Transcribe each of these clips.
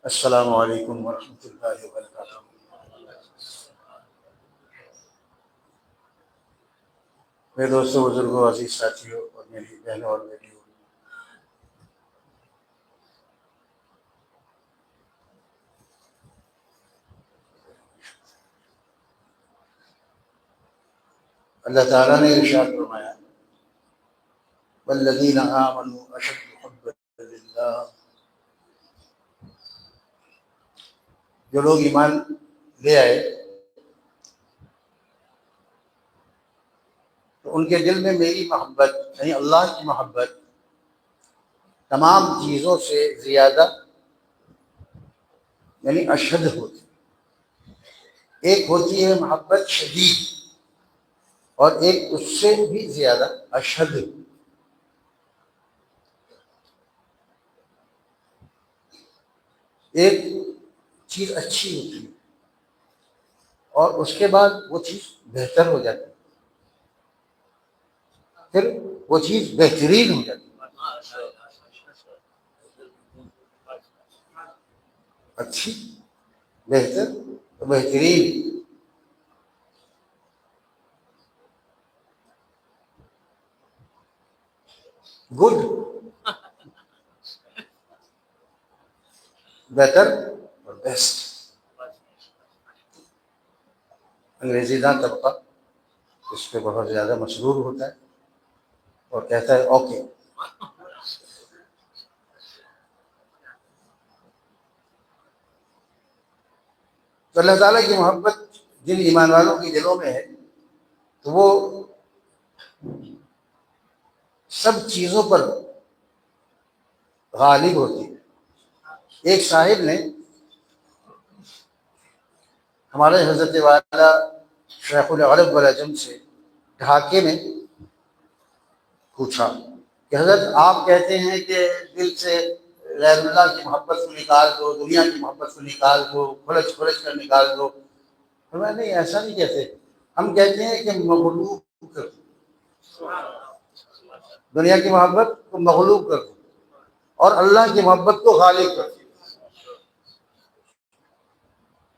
السلام علیکم ورحمۃ اللہ وبرکاتہ۔ میرے دوستوں، بزرگوں، عزیز ساتھیوں اور میری بہنوں اور بیٹیوں، اللہ تعالیٰ نے ارشاد فرمایا والذین آمنوا اشد حبا للہ، جو لوگ ایمان لے آئے تو ان کے دل میں میری محبت یعنی اللہ کی محبت تمام چیزوں سے زیادہ یعنی اشد ہوتی۔ ایک ہوتی ہے محبت شدید اور ایک اس سے بھی زیادہ اشد۔ ایک چیز اچھی ہوتی ہے اور اس کے بعد وہ چیز بہتر ہو جاتی ہے، پھر وہ چیز بہترین ہو جاتی ہے۔ اچھی، بہتر، بہترین۔ گڈ، بہتر اور بیسٹ۔ انگریزی داں طبقہ اس پہ بہت زیادہ مسرور ہوتا ہے اور کہتا ہے اوکے۔ تو اللہ تعالیٰ کی محبت جن ایمان والوں کے دلوں میں ہے تو وہ سب چیزوں پر غالب ہوتی ہے۔ ایک صاحب نے ہمارے حضرت والا شیخ العرب والعجم سے ڈھاکے میں پوچھا کہ حضرت آپ کہتے ہیں کہ دل سے غیر اللہ کی محبت کو نکال دو، دنیا کی محبت کو نکال دو، کھلچ کھلچ کر نکال دو۔ فرمایا نہیں، ایسا نہیں کہتے، ہم کہتے ہیں کہ مغلوب کر دو، دنیا کی محبت کو مغلوب کر دو اور اللہ کی محبت کو غالب کر دو۔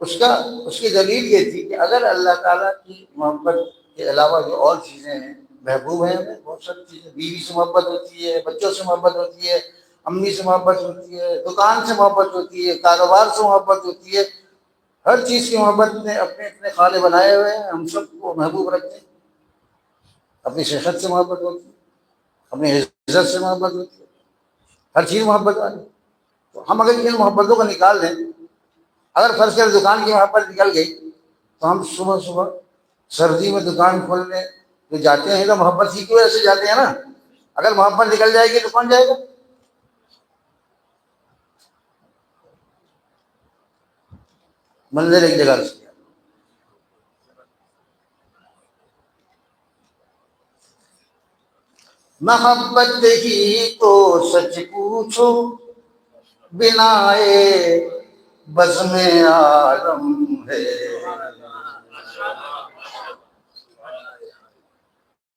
اس کی دلیل یہ تھی کہ اگر اللہ تعالیٰ کی محبت کے علاوہ جو اور چیزیں ہیں محبوب ہیں، ہمیں بہت ساری چیزیں، بیوی سے محبت ہوتی ہے، بچوں سے محبت ہوتی ہے، امی سے محبت ہوتی ہے، دکان سے محبت ہوتی ہے، کاروبار سے محبت ہوتی ہے، ہر چیز کی محبت نے اپنے اپنے خانے بنائے ہوئے ہیں، ہم سب کو محبوب رکھتے ہیں۔ اپنی صحت سے محبت ہوتی ہے، اپنی عزت سے محبت ہوتی ہے، ہر چیز محبت والی۔ تو ہم اگر ان محبتوں کو نکال دیں، اگر فرض کر دکان کی محبت نکل گئی تو ہم صبح صبح سردی میں دکان کھولنے جو جاتے ہیں تو محبت ہی کی وجہ سے جاتے ہیں نا۔ اگر محبت نکل جائے گی تو کون جائے گا؟ منظر ایک جگہ سے محبت ہی تو سچ پوچھو بنائے بزم عالم ہے،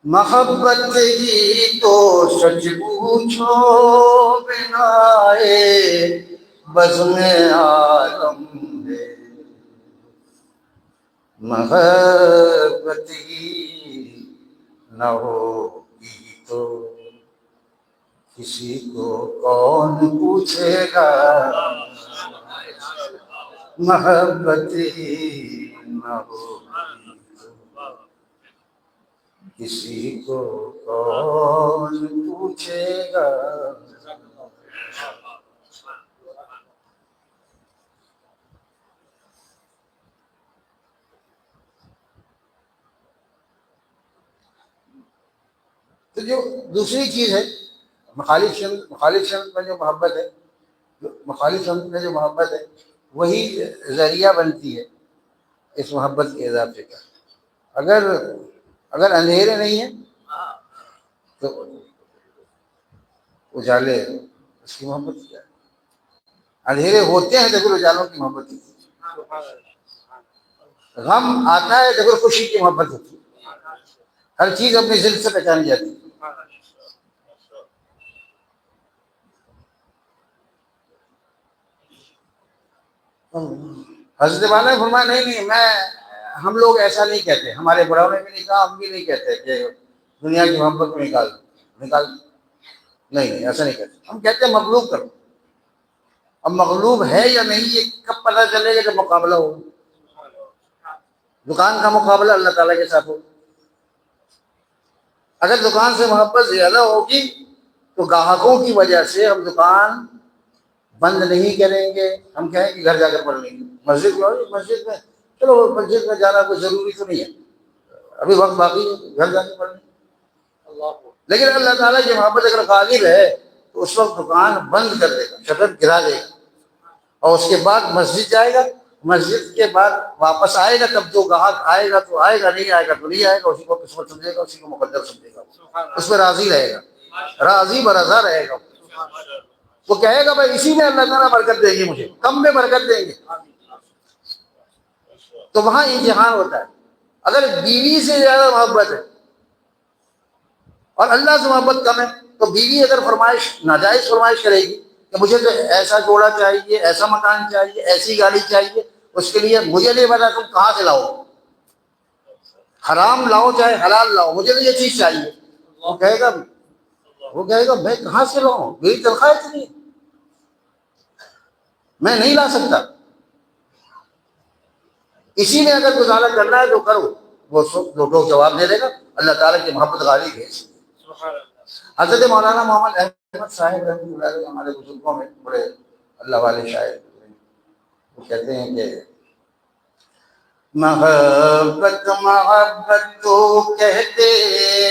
محبت ہی تو سچ پوچھو بنائے بزم عالم ہے، محبت ہی نہ ہوگی تو کسی کو کون پوچھے گا، محبت ہی نہ ہوگی تو کسی کو کون پوچھے گا۔ تو جو دوسری چیز ہے مخالف شمت میں جو محبت ہے، مخالف شمت میں جو محبت ہے وہی ذریعہ بنتی ہے اس محبت کے اضافے کا۔ اگر اندھیرے نہیں ہیں تو اجالے اس کی محبت کیا ہے؟ اندھیرے ہوتے ہیں تو پھر اجالوں کی محبت ہوتی ہے، غم آتا ہے تو پھر خوشی کی محبت ہوتی ہے، ہر چیز اپنی ضد سے پہچانی جاتی ہے۔ حضرت والا نے فرمایا نہیں ہم لوگ ایسا نہیں کہتے، ہمارے بڑوں نے بھی نہیں کہا، ہم بھی نہیں کہتے کہ دنیا کی محبت کو نکال نہیں ایسا نہیں کہتے، ہم کہتے ہیں مغلوب کرو۔ اب مغلوب ہے یا نہیں یہ کب پتہ چلے گا؟ جب مقابلہ ہو۔ دکان کا مقابلہ اللہ تعالیٰ کے ساتھ ہو۔ اگر دکان سے محبت زیادہ ہوگی تو گاہکوں کی وجہ سے ہم دکان بند نہیں کریں گے، ہم کہیں کہ گھر جا کر پڑھ لیں گے۔ مسجد میں چلو مسجد میں جانا کوئی ضروری تو نہیں ہے، ابھی وقت باقی ہے، گھر جا کے پڑھ لیں۔ لیکن اللہ تعالیٰ کی محبت اگر غالب ہے تو اس وقت دکان بند کر دے گا، شٹر گرا دے گا، اور اس کے بعد مسجد جائے گا، مسجد کے بعد واپس آئے گا، تب جو گاہک آئے گا تو آئے گا، نہیں آئے گا تو نہیں آئے گا، اسی کو قسمت سمجھے گا، اسی کو مقدر سمجھے گا، اس پہ راضی رہے گا، راضی برضا رہے گا۔ وہ کہے گا بھائی اسی میں اللہ تعالیٰ برکت دے گی، مجھے کم میں برکت دیں گے۔ تو وہاں امتحان ہوتا ہے۔ اگر بیوی سے زیادہ محبت ہے اور اللہ سے محبت کم ہے تو بیوی اگر ناجائز فرمائش کرے گی کہ مجھے تو ایسا جوڑا چاہیے، ایسا مکان چاہیے، ایسی گاڑی چاہیے، اس کے لیے مجھے نہیں پتا تم کہاں سے لاؤ، حرام لاؤ چاہے حلال لاؤ، مجھے تو یہ چیز چاہیے، وہ کہے گا میں کہاں سے لاؤں، میری تنخواہ اتنی ہے، میں نہیں لا سکتا۔ اسی میں اگر گزارا کرنا ہے تو کرو، وہ لوگ جواب دے دے گا، اللہ تعالیٰ کی محبت غالب ہے۔ حضرت مولانا محمد احمد صاحب رحمۃ اللہ علیہ ہمارے بزرگوں میں بڑے اللہ والے شاعر، وہ کہتے ہیں کہ محبت محبت تو کہتے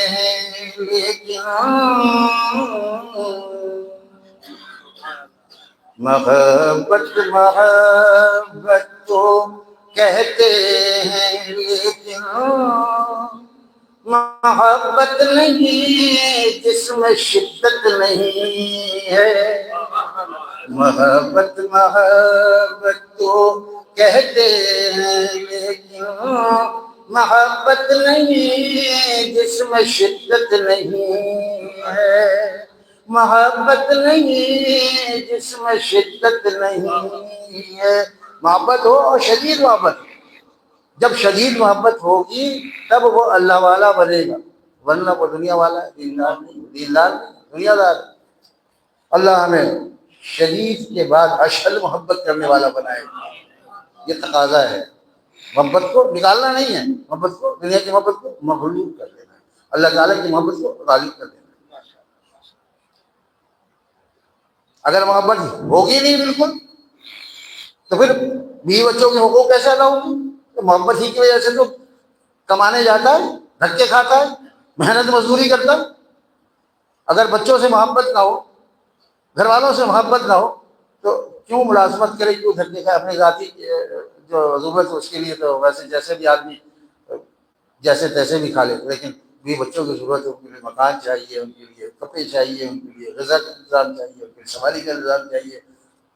ہیں لیکن محبت محبت تو کہتے ہیں لیکن محبت نہیں جس میں شدت نہیں ہے، محبت محبت تو کہتے ہیں لیکن محبت نہیں جس میں شدت نہیں ہے، محبت نہیں جس میں شدت نہیں ہے۔ محبت ہو اور شدید محبت، جب شدید محبت ہوگی تب وہ اللہ والا بنے گا، ورنہ وہ دنیا والا ہے، دیندار نہیں، دنیا دار۔ اللہ ہمیں شدید کے بعد اشد محبت کرنے والا بنائے گا، یہ تقاضا ہے۔ محبت کو نکالنا نہیں ہے، محبت کو، دنیا کی محبت کو مغلوب کر دینا ہے، اللہ تعالیٰ کی محبت کو غالب کر دینا ہے۔ اگر محبت ہوگی نہیں بالکل تو پھر بیوی بچوں کے حقوق کیسے ادا ہوں گی؟ تو محبت ہی کی وجہ سے تو کمانے جاتا ہے، دھکے کھاتا ہے، محنت مزدوری کرتا ہے۔ اگر بچوں سے محبت نہ ہو، گھر والوں سے محبت نہ ہو تو کیوں ملازمت کرے، کیوں دھکے کھائے؟ اپنی ذاتی جو ضرورت ہے اس کے لیے تو ویسے جیسے بھی آدمی جیسے تیسے بھی کھا لے، لیکن بھی بچوں کی ضرورت ہے، ان کے لیے مکان چاہیے، ان کے لیے کپڑے چاہیے، ان کے لیے غذا کا انتظام چاہیے، ان کے لیے سواری کا انتظام چاہیے،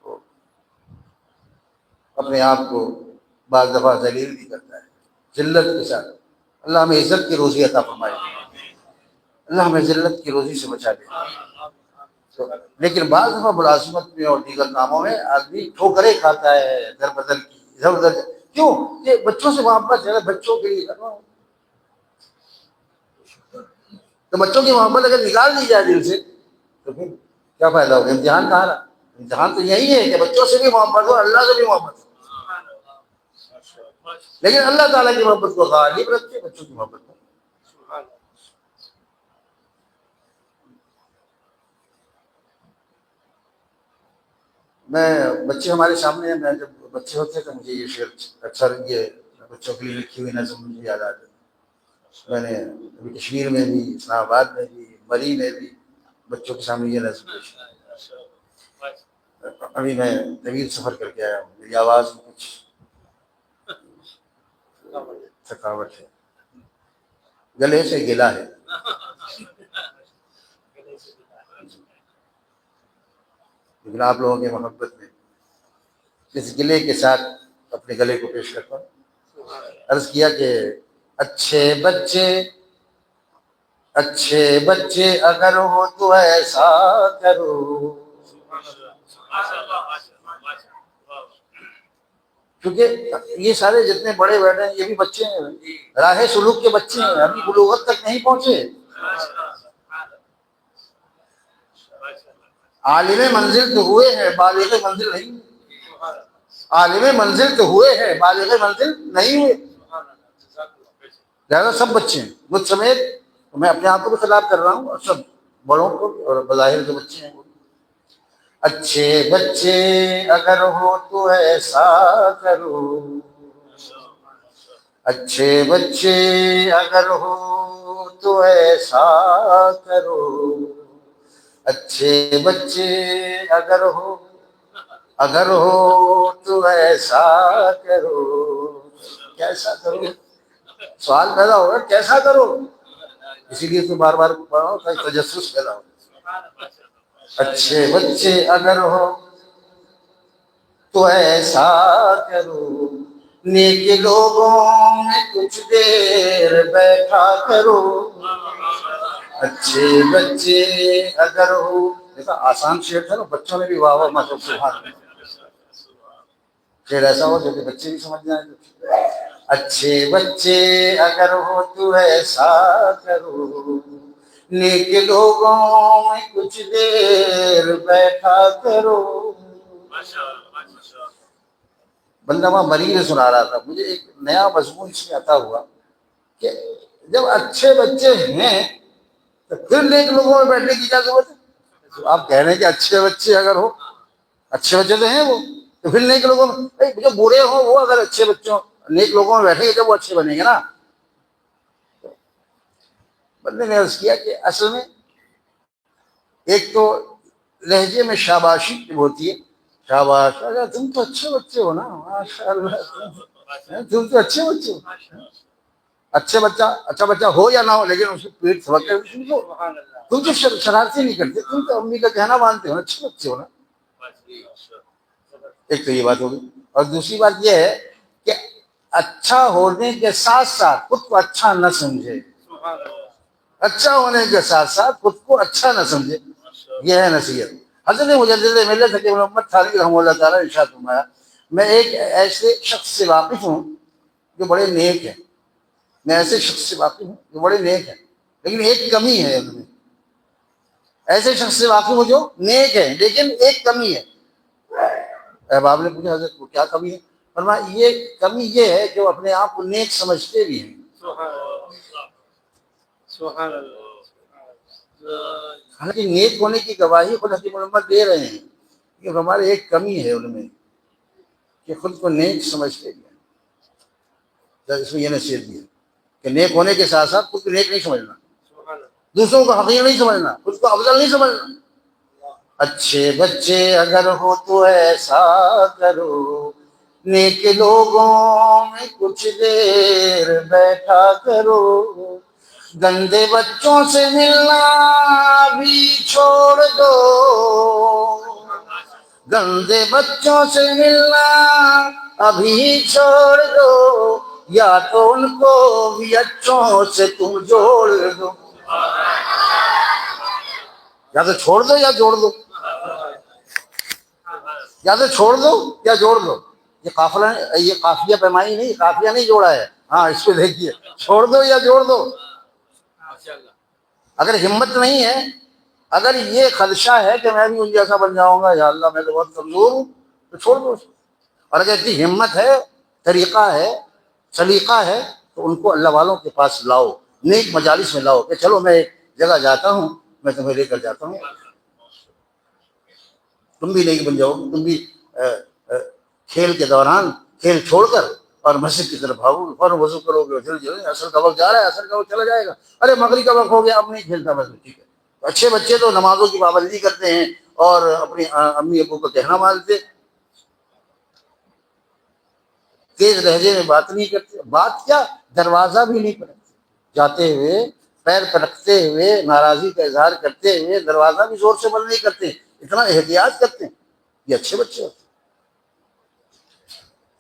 تو اپنے آپ کو بعض دفعہ ذلیل بھی کرتا ہے ذلت کے ساتھ۔ اللہ ہمیں عزت کی روزی عطا فرمائے، اللہ ہمیں ذلت کی روزی سے بچا دے۔ لیکن بعض دفعہ ملازمت میں اور دیگر کاموں میں آدمی ٹھوکریں کھاتا ہے، در بدل کی ادھر ادھر۔ کیوں؟ یہ بچوں سے محبت ہے، بچوں کے لیے کرنا ہو تو بچوں کی محبت اگر نکال دی جائے دل سے تو پھر کیا فائدہ ہوگا؟ امتحان کہاں رہا؟ امتحان تو یہی ہے کہ بچوں سے بھی محبت ہو، اللہ سے بھی محبت ہو، لیکن اللہ تعالیٰ کی محبت کو غالب رکھتے، بچوں کی محبت کو۔ بچے ہمارے سامنے ہیں، میں جب بچے ہوتے تو مجھے یہ شعر اکثر یہ بچوں کے لیے لکھی ہوئی نظم مجھے یاد آتی ہے۔ میں نے ابھی کشمیر میں بھی، اسلام آباد میں بھی، مری میں بھی بچوں کے سامنے یہ نظم پیش کی۔ ابھی میں طویل سفر کر کے آیا ہوں، میری آواز میں کچھ تھکاوٹ ہے، گلے سے گلا ہے، لیکن آپ لوگوں کی محبت میں اس گلے کے ساتھ اپنے گلے کو پیش کرتا ہوں۔ عرض کیا کہ اچھے بچے اگر ہو تو ایسا کرو، کیونکہ یہ سارے جتنے بڑے بیٹھے ہیں یہ بھی بچے ہیں، راہ سلوک کے بچے ہیں، ابھی بلوغت تک نہیں پہنچے. عالم منزل تو ہوئے ہیں، بالغ منزل نہیں ہوئے. عالم منزل تو ہوئے ہیں، بالغ منزل نہیں ہوئے. لہٰذا سب بچے ہیں مجھ سمیت. میں اپنے آپ کو بھی خطاب کر رہا ہوں اور سب بڑوں کو، اور بظاہر جو بچے ہیں وہ. اچھے بچے اگر ہو تو ایسا کرو، اچھے بچے اگر ہو تو ایسا کرو، اچھے بچے اگر ہو تو ایسا کرو. کیسا کرو؟ سوال پیدا ہوگا کیسا کرو، اسی لیے تو بار بار پڑھا ہوں تاکہ تجسس پیدا ہو. اچھے بچے اگر ہو تو ایسا کرو، نیک لوگوں میں کچھ دیر بیٹھا کرو. اچھے بچے اگر ہو، دیکھا آسان شعر تھا نا، بچوں نے بھی واہ واہ مطلب سبحان اللہ. شعر ایسا ہو جو کہ بچے بھی سمجھ جائیں. اچھے بچے اگر ہو تو ایسا کرو، نیک لوگوں میں کچھ دیر بیٹھا کرو. بندہ وہاں مری میں سنا رہا تھا، مجھے ایک نیا مضمون اس میں عطا ہوا کہ جب اچھے بچے ہیں تو پھر نیک لوگوں میں بیٹھنے کی کیا ضرورت ہے؟ آپ کہہ رہے ہیں کہ اچھے بچے اگر ہو، اچھے بچے تو ہیں وہ، تو پھر نیک لوگوں میں جو برے ہوں وہ اگر اچھے بچوں نیک لوگوں میں بیٹھیں گے جب وہ اچھے بنیں گے نا. بندے نے عرض کیا کہ اصل میں ایک تو لہجے میں شاباشی ہوتی ہے، شاباش تم تو اچھے بچے ہو نا، ماشاء اللہ تم تو اچھے بچے ہو. اچھا بچہ ہو یا نہ ہو، لیکن اس کی پیٹ تھوڑا کر تم تو شرارتی نہیں کرتے، تم تو امی کا کہنا مانتے ہو نا، اچھے بچے ہو نا. ایک تو یہ بات ہوگی. اور دوسری بات یہ ہے کہ اچھا ہونے کے ساتھ ساتھ خود کو اچھا نہ سمجھے، اچھا ہونے کے ساتھ ساتھ خود کو اچھا نہ سمجھے. یہ ہے نصیحت. حضرت مجدد ملت حکیم محمد تھانوی رحمہ اللہ تعالیٰ نے ارشاد فرمایا، میں ایک ایسے شخص سے واقف ہوں جو بڑے نیک ہیں. میں ایسے شخص سے واقف ہوں جو بڑے نیک ہیں لیکن ایک کمی ہے ان میں. ایسے شخص سے واقف ہوں جو نیک ہے لیکن ایک کمی ہے. احباب نے پوچھا حضرت کو کیا کمی ہے؟ فرمایا یہ کمی یہ ہے جو اپنے آپ کو نیک سمجھتے بھی ہیں. حالانکہ نیک ہونے کی گواہی خود حکیم محمد دے رہے ہیں کہ ہمارے ایک کمی ہے ان میں کہ خود کو نیک سمجھتے بھی ہیں. اس میں یہ نصیحت دی ہے کہ نیک ہونے کے ساتھ ساتھ خود کو نیک نہیں سمجھنا، دوسروں کو حقیر نہیں سمجھنا، خود کو افضل نہیں سمجھنا. اچھے بچے اگر ہو تو ایسا کرو، نیک لوگوں میں کچھ دیر بیٹھا کرو. گندے بچوں سے ملنا بھی چھوڑ دو، گندے بچوں سے ملنا ابھی چھوڑ دو، یا تو ان کو بھی اچھوں سے تم جوڑ دو. یا تو چھوڑ دو یا جوڑ دو، یا تو چھوڑ دو یا جوڑ دو. یہ قافلہ، یہ قافیہ پیمائی نہیں، قافیہ نہیں جوڑا ہے. ہاں اس کو دیکھیے، چھوڑ دو یا جوڑ دو. اگر ہمت نہیں ہے، اگر یہ خدشہ ہے کہ میں بھی ان جیسا بن جاؤں گا، یا اللہ میں تو بہت کمزور ہوں، تو چھوڑ دو. اور اگر اتنی ہمت ہے، طریقہ ہے، سلیقہ ہے، تو ان کو اللہ والوں کے پاس لاؤ، نیک مجالس میں لاؤ کہ چلو میں ایک جگہ جاتا ہوں، میں تمہیں لے کر جاتا ہوں، تم بھی نیک بن جاؤ. تم بھی کھیل کے دوران کھیل چھوڑ کر اور مسجد کی طرف بھاگو، فوراً وضو کرو گے، جلدی اثر کا وقت جا رہا ہے، اثر کا وقت چلا جائے گا، ارے مغرب کا وقت ہو گیا اب نہیں کھیلتا بس. ٹھیک ہے. اچھے بچے تو نمازوں کی پابندی کرتے ہیں اور اپنی امی ابو کو کہنا مانتے، تیز لہجے میں بات نہیں کرتے، بات کیا دروازہ بھی نہیں پڑکتے، جاتے ہوئے پیر پٹکتے ہوئے ناراضی کا اظہار کرتے ہوئے دروازہ بھی زور سے بند نہیں کرتے، اتنا احتیاط کرتے ہیں. یہ اچھے بچے ہوتے ہیں.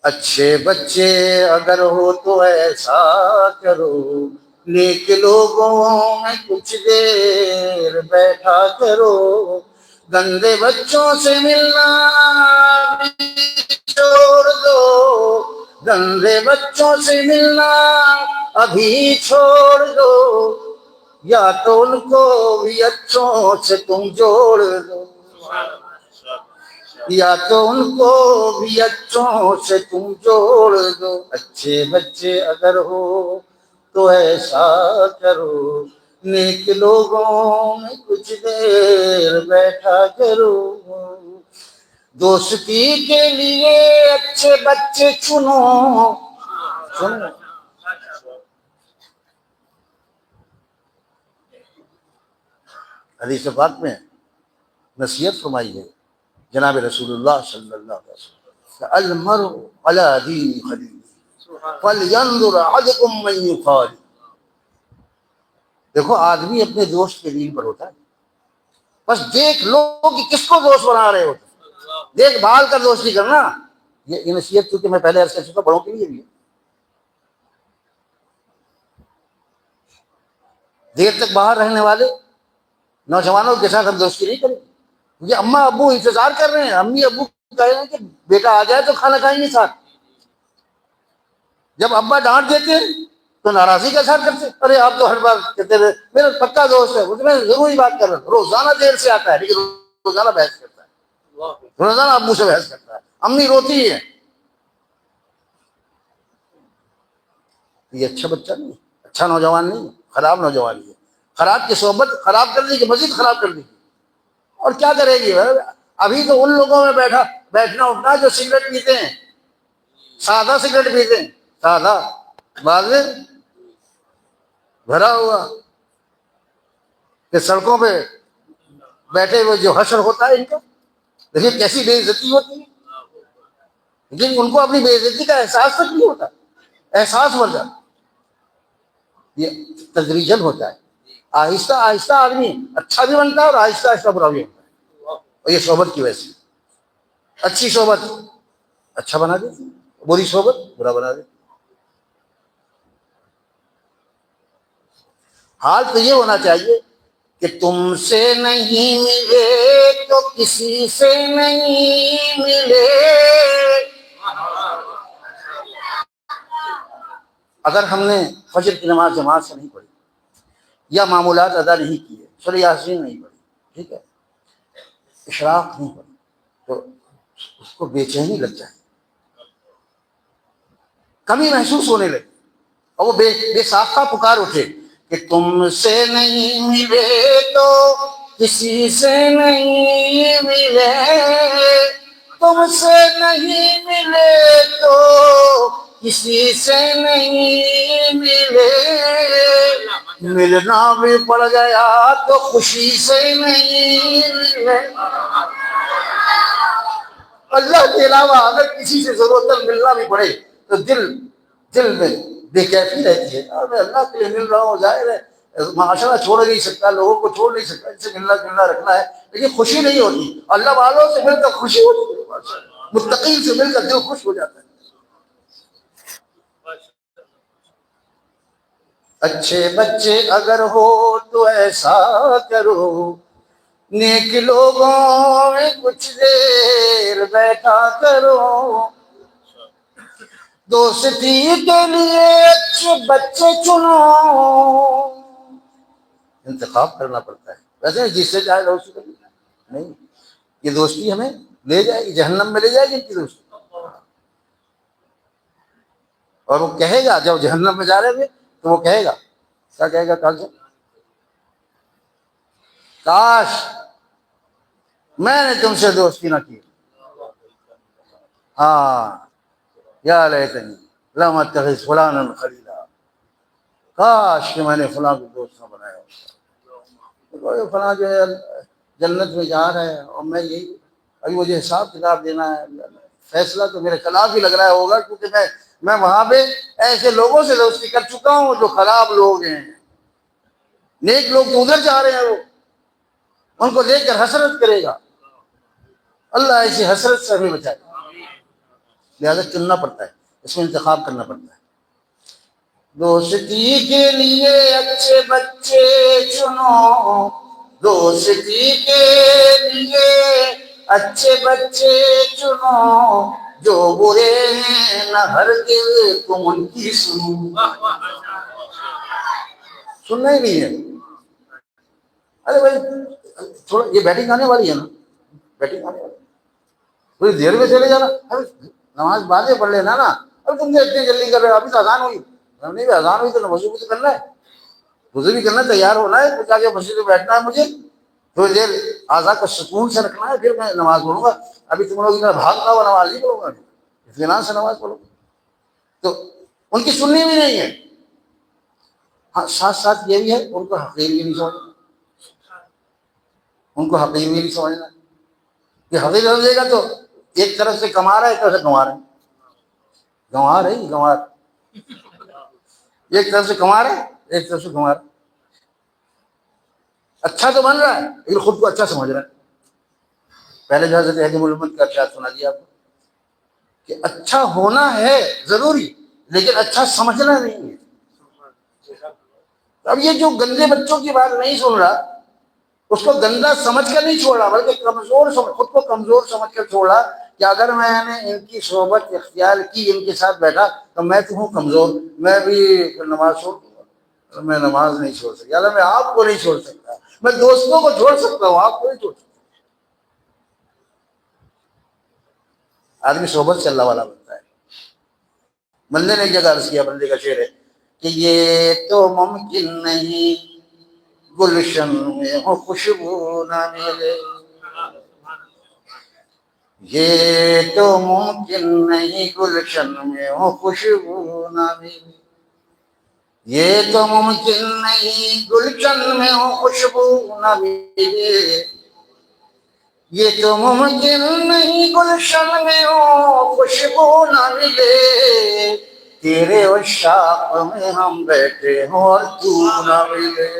اچھے بچے اگر ہو تو ایسا کرو، نیک لوگوں میں کچھ دیر بیٹھا کرو. گندے بچوں سے ملنا بھی چھوڑ دو، گندے بچوں سے ملنا ابھی چھوڑ دو، یا تو ان کو بھی اچھوں سے تم جوڑ دو، یا تو ان کو بھی اچھوں سے تم جوڑ دو۔ اچھے بچے اگر ہو تو ایسا کرو، نیک لوگوں میں کچھ دیر بیٹھا کرو، دوستی کے لیے اچھے بچے چنو۔ سنو، حدیث پاک میں نصیحت فرمائی ہے جناب رسول اللہ صلی اللہ علیہ وسلم، المرء علی دین خلیلہ فلینظر احدکم من یخالل۔ دیکھو آدمی اپنے دوست کے دین پر ہوتا ہے، بس دیکھ لو کہ کس کو دوست بنا رہے ہو، دیکھ بھال کر دوستی کرنا۔ یہ نصیحت کیونکہ میں پہلے عرض کر چکا بڑوں کے لیے بھی ہے۔ دیر تک باہر رہنے والے نوجوانوں کے ساتھ ہم دوستی نہیں کریں، کیونکہ اماں ابو انتظار کر رہے ہیں، امی ابو کہہ رہے ہیں کہ بیٹا آ جائے تو کھانا کھائیں گے ساتھ۔ جب ابا ڈانٹ دیتے ہیں تو ناراضی کا اظہار کرتے ہیں، ارے آپ تو ہر بار کہتے رہے میرا پکا دوست ہے، وہ تو میں ضروری بات کر رہا ہوں، روزانہ دیر سے آتا ہے لیکن روزانہ بحث کرتا ہے، روزانہ ابو سے بحث کرتا ہے، امی روتی ہے۔ یہ اچھا بچہ نہیں ہے، اچھا نوجوان نہیں ہے، خراب نوجوان ہے، خراب کی صحبت خراب کر دی کہ مزید خراب کر دی۔ اور کیا کرے گی؟ ابھی تو ان لوگوں میں بیٹھنا اٹھنا جو سگریٹ پیتے ہیں، سادہ سگریٹ پیتے ہیں، سادہ بعد میں بھرا ہوا، کہ سڑکوں پہ بیٹھے ہوئے جو حشر ہوتا ہے ان کا، دیکھیے کیسی بے عزتی ہوتی ہے، لیکن ان کو اپنی بے عزتی کا احساس تک نہیں ہوتا، احساس مر جاتا۔ یہ تدریجن ہوتا ہے، آہستہ آہستہ آدمی اچھا بھی بنتا ہے اور آہستہ آہستہ برا بھی ہوتا ہے، اور یہ صحبت کی وجہ سے۔ اچھی صحبت اچھا بنا دیتی، بری صحبت برا بنا دیتی۔ حال تو یہ ہونا چاہیے کہ تم سے نہیں ملے تو کسی سے نہیں ملے۔ اگر ہم نے فجر کی نماز جماعت سے نہیں پڑھی یا معمولات ادا نہیں کیے، سورہ یاسین نہیں پڑھی، ٹھیک ہے، اشراق نہیں پڑھی، تو اس کو بے چینی لگ جائے، کمی محسوس ہونے لگے، اور وہ بے ساختہ پکار اٹھے کہ تم سے نہیں ملے تو کسی سے نہیں ملے، تم سے نہیں ملے تو کسی سے نہیں ملے، ملنا بھی پڑ گیا تو خوشی سے نہیں ملے۔ اللہ کے علاوہ اگر کسی سے ضرورت ملنا بھی پڑے تو دل میں بے کیفی رہتی ہے، اور میں اللہ کے لیے مل رہا ہوں، ظاہر ہے معاشرہ چھوڑ نہیں سکتا، لوگوں کو چھوڑ نہیں سکتا، ان سے ملنا جلنا رکھنا ہے، لیکن خوشی نہیں ہوتی۔ اللہ والوں سے مل کر خوشی ہوتی ہے، متقین سے مل کر دل خوش ہو جاتا ہے۔ اچھے بچے اگر ہو تو ایسا کرو، نیک لوگوں میں کچھ دیر بیٹھا کرو، دوستی کے لیے اچھے بچے چنو۔ انتخاب کرنا پڑتا ہے، ویسے جس سے چاہے دوستی کر نہیں، یہ دوستی ہمیں لے جائے گی جہنم میں، لے جائے گی ان کی دوستی۔ اور وہ کہے گا جب جہنم میں جا رہے تھے تو وہ کہے گا، کیا کہے گا؟ کاش میں نے تم سے دوستی نہ کی، ہاں یا لیتنی لم اتخذ فلانا خلیلا، کاش کہ میں نے فلاں کو دوست نہ بنایا ہوتا، فلاں جو ہے جنت میں جا رہا ہے اور میں یہی، ابھی مجھے حساب کتاب دینا ہے، فیصلہ تو میرے خلاف ہی لگ رہا ہوگا، کیونکہ میں وہاں پہ ایسے لوگوں سے دوستی کر چکا ہوں جو خراب لوگ ہیں، نیک لوگ تو ادھر جا رہے ہیں، وہ ان کو دیکھ کر حسرت کرے گا۔ اللہ ایسی حسرت سے ہمیں بچائے، لہذا چننا پڑتا ہے، اس میں انتخاب کرنا پڑتا ہے۔ دوستی کے لیے اچھے بچے چنو، دوستی کے لیے اچھے بچے چنو، جو برے ہیں نہ ہرگز تم ان کی سنو۔ سننا ہی نہیں ہے۔ ارے بھائی تھوڑا یہ بیٹنگ آنے والی ہے نا، بیٹنگ آنے والی، تھوڑی دیر میں چلے جانا، ارے نماز بعدیں پڑھ لینا نا، اب تم نے اتنی جلدی کر رہے ہو، ابھی تو اذان ہوئی، نہیں بھی اذان ہوئی تو وضو بھی تو کرنا ہے، وضو بھی کرنا ہے، تیار ہونا ہے، پھر جا کے مسجد میں بیٹھنا ہے مجھے، تھوڑی دیر اعضاء کو سکون سے رکھنا ہے، پھر میں نماز پڑھوں گا۔ ابھی تم لوگ بھاگنا ہوا نماز نہیں پڑھوں گا، اطمینان سے نماز پڑھوں گا۔ تو ان کی سننی بھی نہیں ہے۔ ہاں ساتھ ساتھ یہ بھی ہے ان کو حقیر بھی نہیں سمجھنا، ان کو حقیر بھی نہیں سمجھنا کہ حقیر سمجھے گا تو ایک طرف سے کما رہا ہے، ایک طرف سے گنوا رہا ہے، گنوا رہے ہی گنوا، ایک طرف سے کما رہا ہے ایک طرف سے گنوا رہا ہے، اچھا تو بن رہا ہے لیکن خود کو اچھا سمجھ رہا ہے۔ پہلے جو حضرت حکیم الامت کا ارشاد سنا دیا آپ کو کہ اچھا ہونا ہے ضروری لیکن اچھا سمجھنا نہیں ہے۔ اب یہ جو گندے بچوں کی بات نہیں سن رہا، اس کو گندا سمجھ کر نہیں چھوڑا بلکہ کمزور خود کو کمزور سمجھ کر چھوڑا کہ اگر میں نے ان کی صحبت اختیار کی، ان کے ساتھ بیٹھا تو میں تو ہوں کمزور، میں بھی نماز چھوڑ دوں گا، میں نماز نہیں چھوڑ سکتا، یا میں آپ کو نہیں چھوڑ سکتا، میں دوستوں کو چھوڑ سکتا ہوں، آپ کو نہیں چھوڑ سکتا۔ آدمی صحبت سے اللہ والا بنتا ہے۔ بندے نے ایک جگہ عرض کیا، بندے کا شعر ہے کہ یہ تو ممکن نہیں گلشن میں ہو خوشبو نہ ملے، یہ تو ممکن نہیں گلشن میں ہو خوشبو نہ ملے، یہ تو ممکن نہیں گلشن میں ہو خوشبو نہ ملے، یہ تو ممکن نہیں گلشن میں ہو خوشبو نہ ملے، تیرے عشاق میں ہم بیٹھے ہوں اور تو نہ ملے،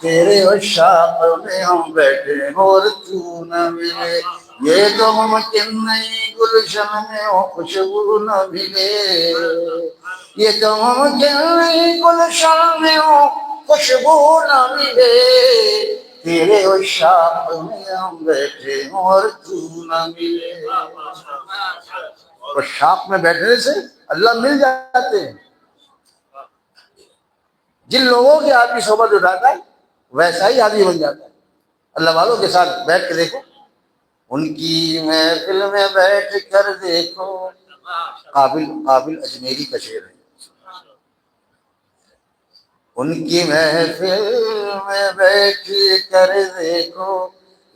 تیرے عشاق میں ہم بیٹھے ہوں اور تو نہ ملے، یہ تو ممکن نہیں گلشن میں ہو خوشبو نہ ملے، یہ تو ممکن نہیں گلشن میں ہو خوشبو نہ ملے، تیرے عشاق میں ہم بیٹھے ہوں اور تو نہ ملے۔ عشاق میں بیٹھنے سے اللہ مل جاتے ہیں۔ جن لوگوں کی آدمی صحبت اٹھاتا ہے ویسا ہی آدمی بن جاتا ہے۔ اللہ والوں کے ساتھ بیٹھ کے دیکھو، ان کی محفل میں بیٹھ کر دیکھو، قابل اجمیری کا شعر ہے، ان کی محفل میں بیٹھ کر دیکھو،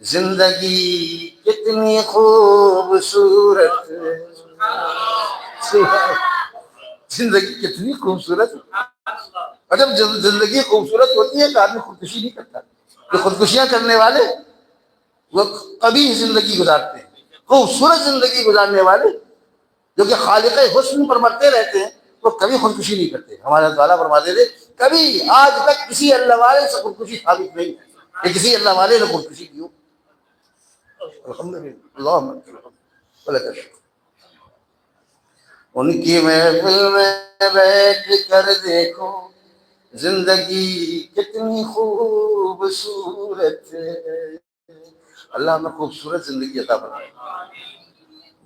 زندگی کتنی خوبصورت ہے، زندگی کتنی خوبصورت ہے۔ اور جب زندگی خوبصورت ہوتی ہے تو آدمی خودکشی نہیں کرتا، جو خودکشیاں کرنے والے وہ قبیح زندگی گزارتے ہیں، خوبصورت زندگی گزارنے والے جو کہ خالق حسن پر مرتے رہتے ہیں وہ کبھی خودکشی نہیں کرتے۔ ہمارے تعالیٰ فرماتے تھے کبھی آج تک کسی اللہ والے سے خودکشی ثابت نہیں ہے کہ کسی اللہ والے نے خودکشی کی ہو۔ الحمدللہ، ان کی محفل میں بیٹھ کر دیکھو، زندگی کتنی خوبصورت ہے۔ اللہ ہمیں خوبصورت زندگی عطا فرمائے،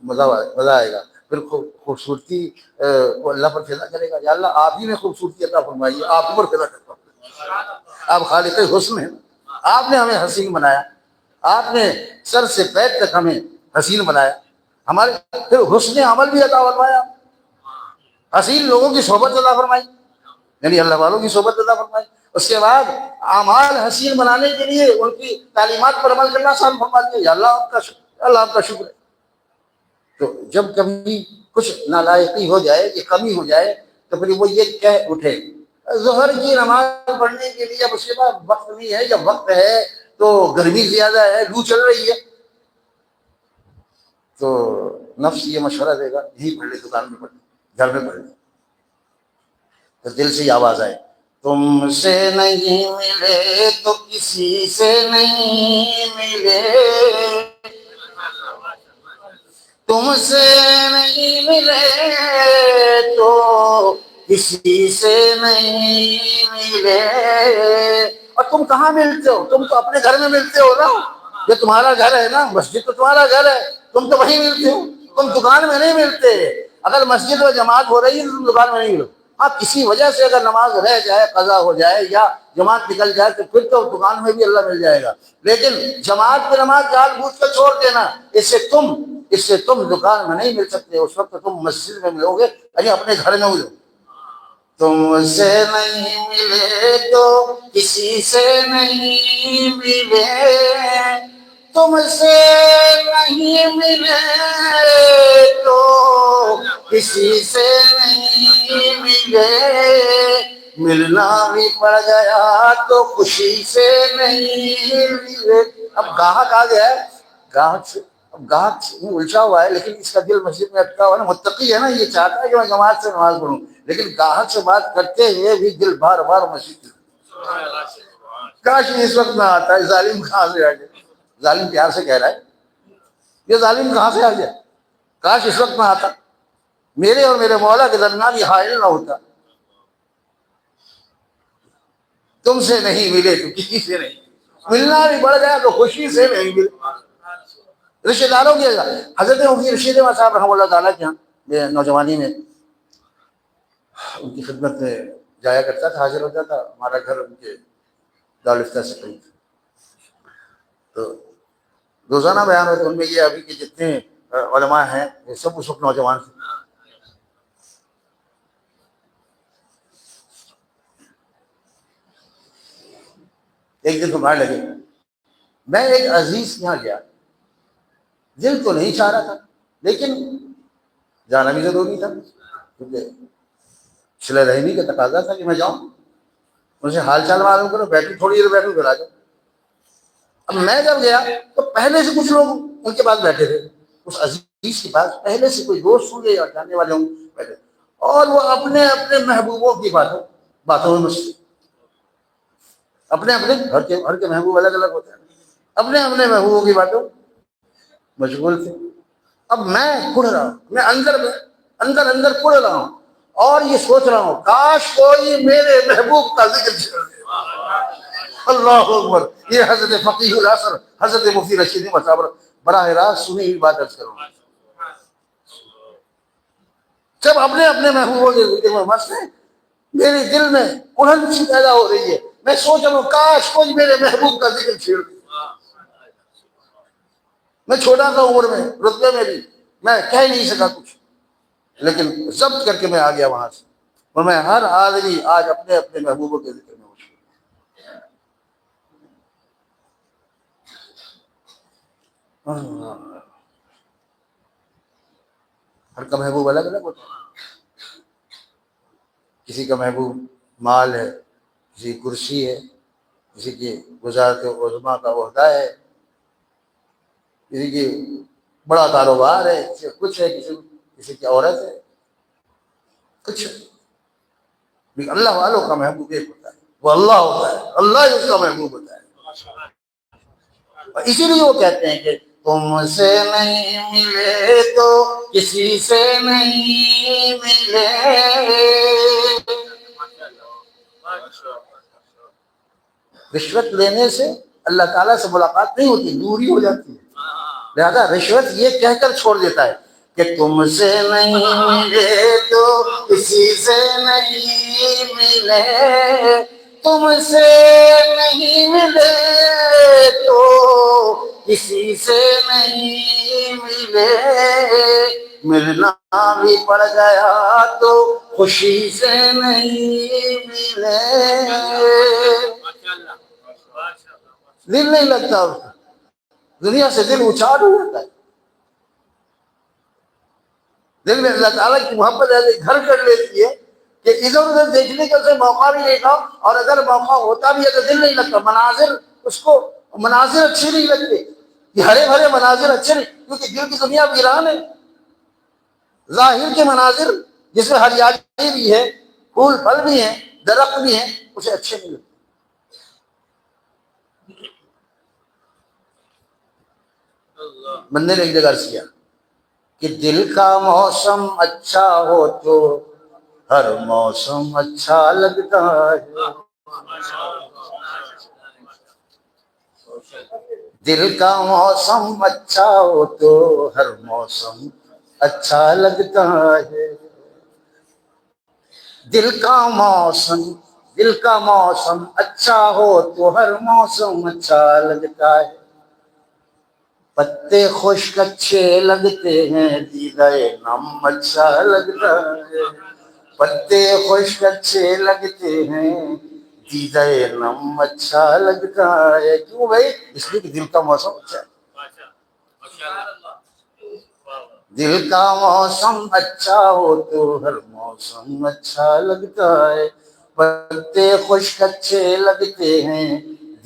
مزہ آئے گا، پھر خوبصورتی کو اللہ پر فدا کرے گا، یا اللہ آپ ہی نے خوبصورتی عطا فرمائی، آپ پر فدا کرتا ہوں، آپ خالق حسن ہیں، آپ نے ہمیں حسین بنایا، آپ نے سر سے پیر تک ہمیں حسین بنایا، ہمارے پھر حسن عمل بھی عطا فرمایا، حسین لوگوں کی صحبت عطا فرمائی، یعنی اللہ والوں کی صحبت عطا فرمائی، اس کے بعد اعمال حسین بنانے کے لیے ان کی تعلیمات پر عمل کرنا آسان فرما دیا۔ یا اللہ آپ کا شکر، اللہ آپ کا شکر ہے۔ تو جب کبھی کچھ نالائقی ہو جائے کہ کمی ہو جائے تو پھر وہ یہ کہہ اٹھے ظہر کی نماز پڑھنے کے لیے، اب اس کے بعد وقت نہیں ہے، جب وقت ہے تو گرمی زیادہ ہے، لو چل رہی ہے، تو نفس یہ مشورہ دے گا یہی پڑھ لے، دکان میں پڑھ لے، گھر میں پڑھ لے، تو دل سے یہ آواز آئے تم سے نہیں ملے تو کسی سے نہیں ملے، تم سے نہیں ملے تو کسی سے نہیں ملے، اور تم کہاں ملتے ہو؟ تم تو اپنے گھر میں ملتے ہو نا، یہ تمہارا گھر ہے نا، مسجد تو تمہارا گھر ہے، تم تو وہیں ملتے ہو، تم دکان میں نہیں ملتے۔ اگر مسجد میں جماعت ہو رہی ہے تو تم دکان میں نہیں ملو، ہاں کسی وجہ سے اگر نماز رہ جائے، قضا ہو جائے یا جماعت نکل جائے تو پھر تو دکان میں بھی اللہ مل جائے گا، لیکن جماعت پہ نماز جان بوجھ کر چھوڑ دینا، اس سے تم دکان میں نہیں مل سکتے، اس وقت تم مسجد میں ملو گے، یعنی اپنے گھر میں ملو۔ تم سے نہیں ملے تو کسی سے نہیں ملے، تم سے نہیں ملے تو کسی سے نہیں ملے، ملنا بھی پڑ گیا تو خوشی سے نہیں ملے۔ اب گاہک آ گیا ہے، گاہک سے اب گاہک الجھا ہوا ہے، لیکن اس کا دل مسجد میں اٹکا ہوا ہے نا، متقی ہے نا، یہ چاہتا ہے کہ میں جماعت سے نماز پڑھوں، لیکن گاہک سے بات کرتے ہوئے بھی دل بار بار مسجد میں۔ کاش اس وقت نہ آتا ہے، ظالم کہاں سے آ گیا؟ ظالم پیار سے کہہ رہا ہے، یہ ظالم کہاں سے آ گیا؟ کاش اس وقت نہ آتا، میرے اور میرے مولا کے درمیان یہ حائل نہ ہوتا۔ تم سے نہیں ملے تو کسی سے نہیں، ملنا بھی بڑھ گیا تو خوشی سے نہیں ملے۔ رشتے داروں کی حضرت مفتی رشید احمد صاحب رحمۃ اللہ تعالیٰ کے یہاں نوجوانی میں ان کی خدمت میں جایا کرتا تھا، حاضر ہوتا تھا، ہمارا گھر ان کے دارالفتہ سے قریب، تو روزانہ بیان ہوتا، ان میں یہ ابھی کے جتنے علماء ہیں یہ سب اس وقت نوجوان تھے۔ ایک دن ہمارے لگے، میں ایک عزیز کے یہاں گیا، دل تو نہیں چاہ رہا تھا لیکن جانا بھی ضروری تھا، کیونکہ صلہ رحمی کا تقاضا تھا کہ میں جاؤں، ان سے حال چال معلوم کرو، بیٹھو تھوڑی دیر بیٹھو پھر آ جاؤ۔ اب میں جب گیا تو پہلے سے کچھ لوگ ان کے پاس بیٹھے تھے، اس عزیز کے پاس پہلے سے کوئی دوست ہوں گے یا جاننے والے ہوں گے بیٹھے، اور وہ اپنے اپنے محبوبوں کی باتوں میں مشغول، اپنے اپنے گھر کے محبوب الگ الگ ہوتے ہیں، اپنے اپنے محبوبوں کی باتوں مشغول تھے۔ اب میں پڑھ رہا ہوں، میں اندر اندر پڑھ رہا ہوں اور یہ سوچ رہا ہوں کاش کوئی میرے محبوب کا ذکر چھیڑ دے۔ اللہ اکبر، یہ حضرت فقیہ العصر حضرت مفتی رشید احمد صاحب براہ راست سنی ہوئی بات عرض کروں، جب اپنے اپنے محبوبوں کے ذکر میں مست ہیں، میرے دل میں الجھن سی پیدا ہو رہی ہے، میں سوچ رہا ہوں کاش کوئی میرے محبوب کا ذکر چھیڑ دے۔ میں چھوٹا تھا عمر میں، رتبے میں بھی، میں کہہ نہیں سکا کچھ، لیکن ضبط کر کے میں آ گیا وہاں سے، اور میں ہر آدمی آج اپنے اپنے محبوبوں کے ذکر میں مشغول۔ ہر کا محبوب الگ الگ ہوتا ہے، کسی کا محبوب مال ہے، کسی کی کرسی ہے، کسی کی وزارت عظمیٰ کا عہدہ ہے، کسی کی بڑا کاروبار ہے، کسی کا کچھ ہے، کسی کی عورت ہے، کچھ ہے۔ اللہ والوں کا محبوب ایک ہوتا ہے، وہ اللہ ہوتا ہے، اللہ ہی اس کا محبوب ہوتا ہے، اور اسی لیے وہ کہتے ہیں کہ تم سے نہیں ملے تو کسی سے نہیں ملے۔ رشوت لینے سے اللہ تعالیٰ سے ملاقات نہیں ہوتی، دوری ہو جاتی ہے، لہذا رشوت یہ کہہ کر چھوڑ دیتا ہے کہ تم سے نہیں ملے تو کسی سے نہیں ملے، تم سے نہیں ملے تو کسی سے نہیں ملے، ملنا بھی پڑ گیا تو خوشی سے نہیں ملے۔ دل نہیں لگتا اس کا، دنیا سے دل اچاٹ ہو جاتا ہے، دل میں اللہ تعالیٰ کی محبت ایسے گھر کر لیتی ہے کہ ادھر ادھر دیکھنے کا اسے موقع بھی نہیں تھا، اور اگر موقع ہوتا بھی ہے تو دل نہیں لگتا، مناظر اس کو مناظر اچھی نہیں لگتے، یہ ہرے بھرے مناظر اچھے نہیں، کیونکہ دل کی دنیا ویران ہے، ظاہر کے مناظر جس میں ہریالی بھی ہے، پھول پھل بھی ہیں، درخت بھی ہیں، اسے اچھے نہیں لگتے۔ بندے نے ایک جگہ عرض کیا کہ دل کا موسم اچھا ہو تو ہر موسم اچھا لگتا ہے، دل کا موسم اچھا ہو تو ہر موسم اچھا لگتا ہے. دل کا موسم دل کا موسم اچھا ہو تو ہر موسم اچھا لگتا ہے. پتے خشک اچھے لگتے ہیں دیدہ نم اچھا لگتا ہے. پتے خشک اچھے لگتے ہیں دیدہ نم اچھا لگتا ہے. کیوں بھائی؟ اس لیے کہ دل کا موسم اچھا ہے. دل کا موسم اچھا ہو تو ہر موسم اچھا لگتا ہے. پتے خشک اچھے لگتے ہیں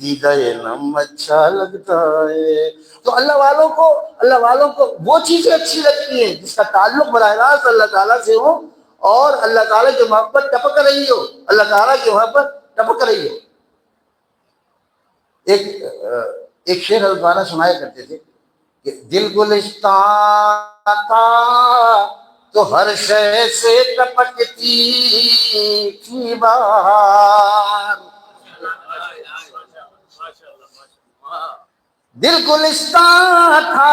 دیدہ نم اچھا لگتا ہے. تو اللہ والوں کو وہ چیزیں اچھی لگتی ہیں جس کا تعلق براہ راست اللہ تعالیٰ سے ہو اور اللہ تعالیٰ کی محبت ٹپک رہی ہو. اللہ تعالیٰ کی محبت ٹپک رہی ہو. ایک شعر الفاظ سنایا کرتے تھے کہ دل گلستان تھا تو ہر شے سے ٹپکتی تھی بہار. دل گلستان تھا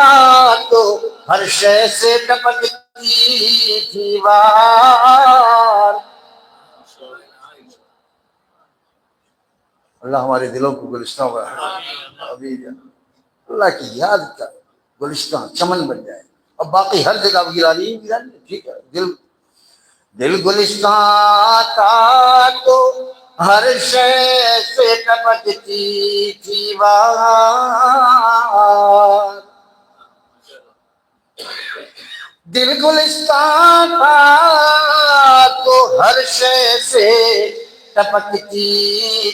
تو ہر شے سے ٹپکتی تھی بہار. اللہ ہمارے دلوں کو گلستان ابھی اللہ کی یاد کا گلستان چمن بن جائے. اب باقی ہر جگہ گرانی ٹھیک ہے. دل گلستان تھا تو ہر شے سے ٹپکتی تھی بہار. دل گلستان تھا تو ہر شے سے ٹپکتی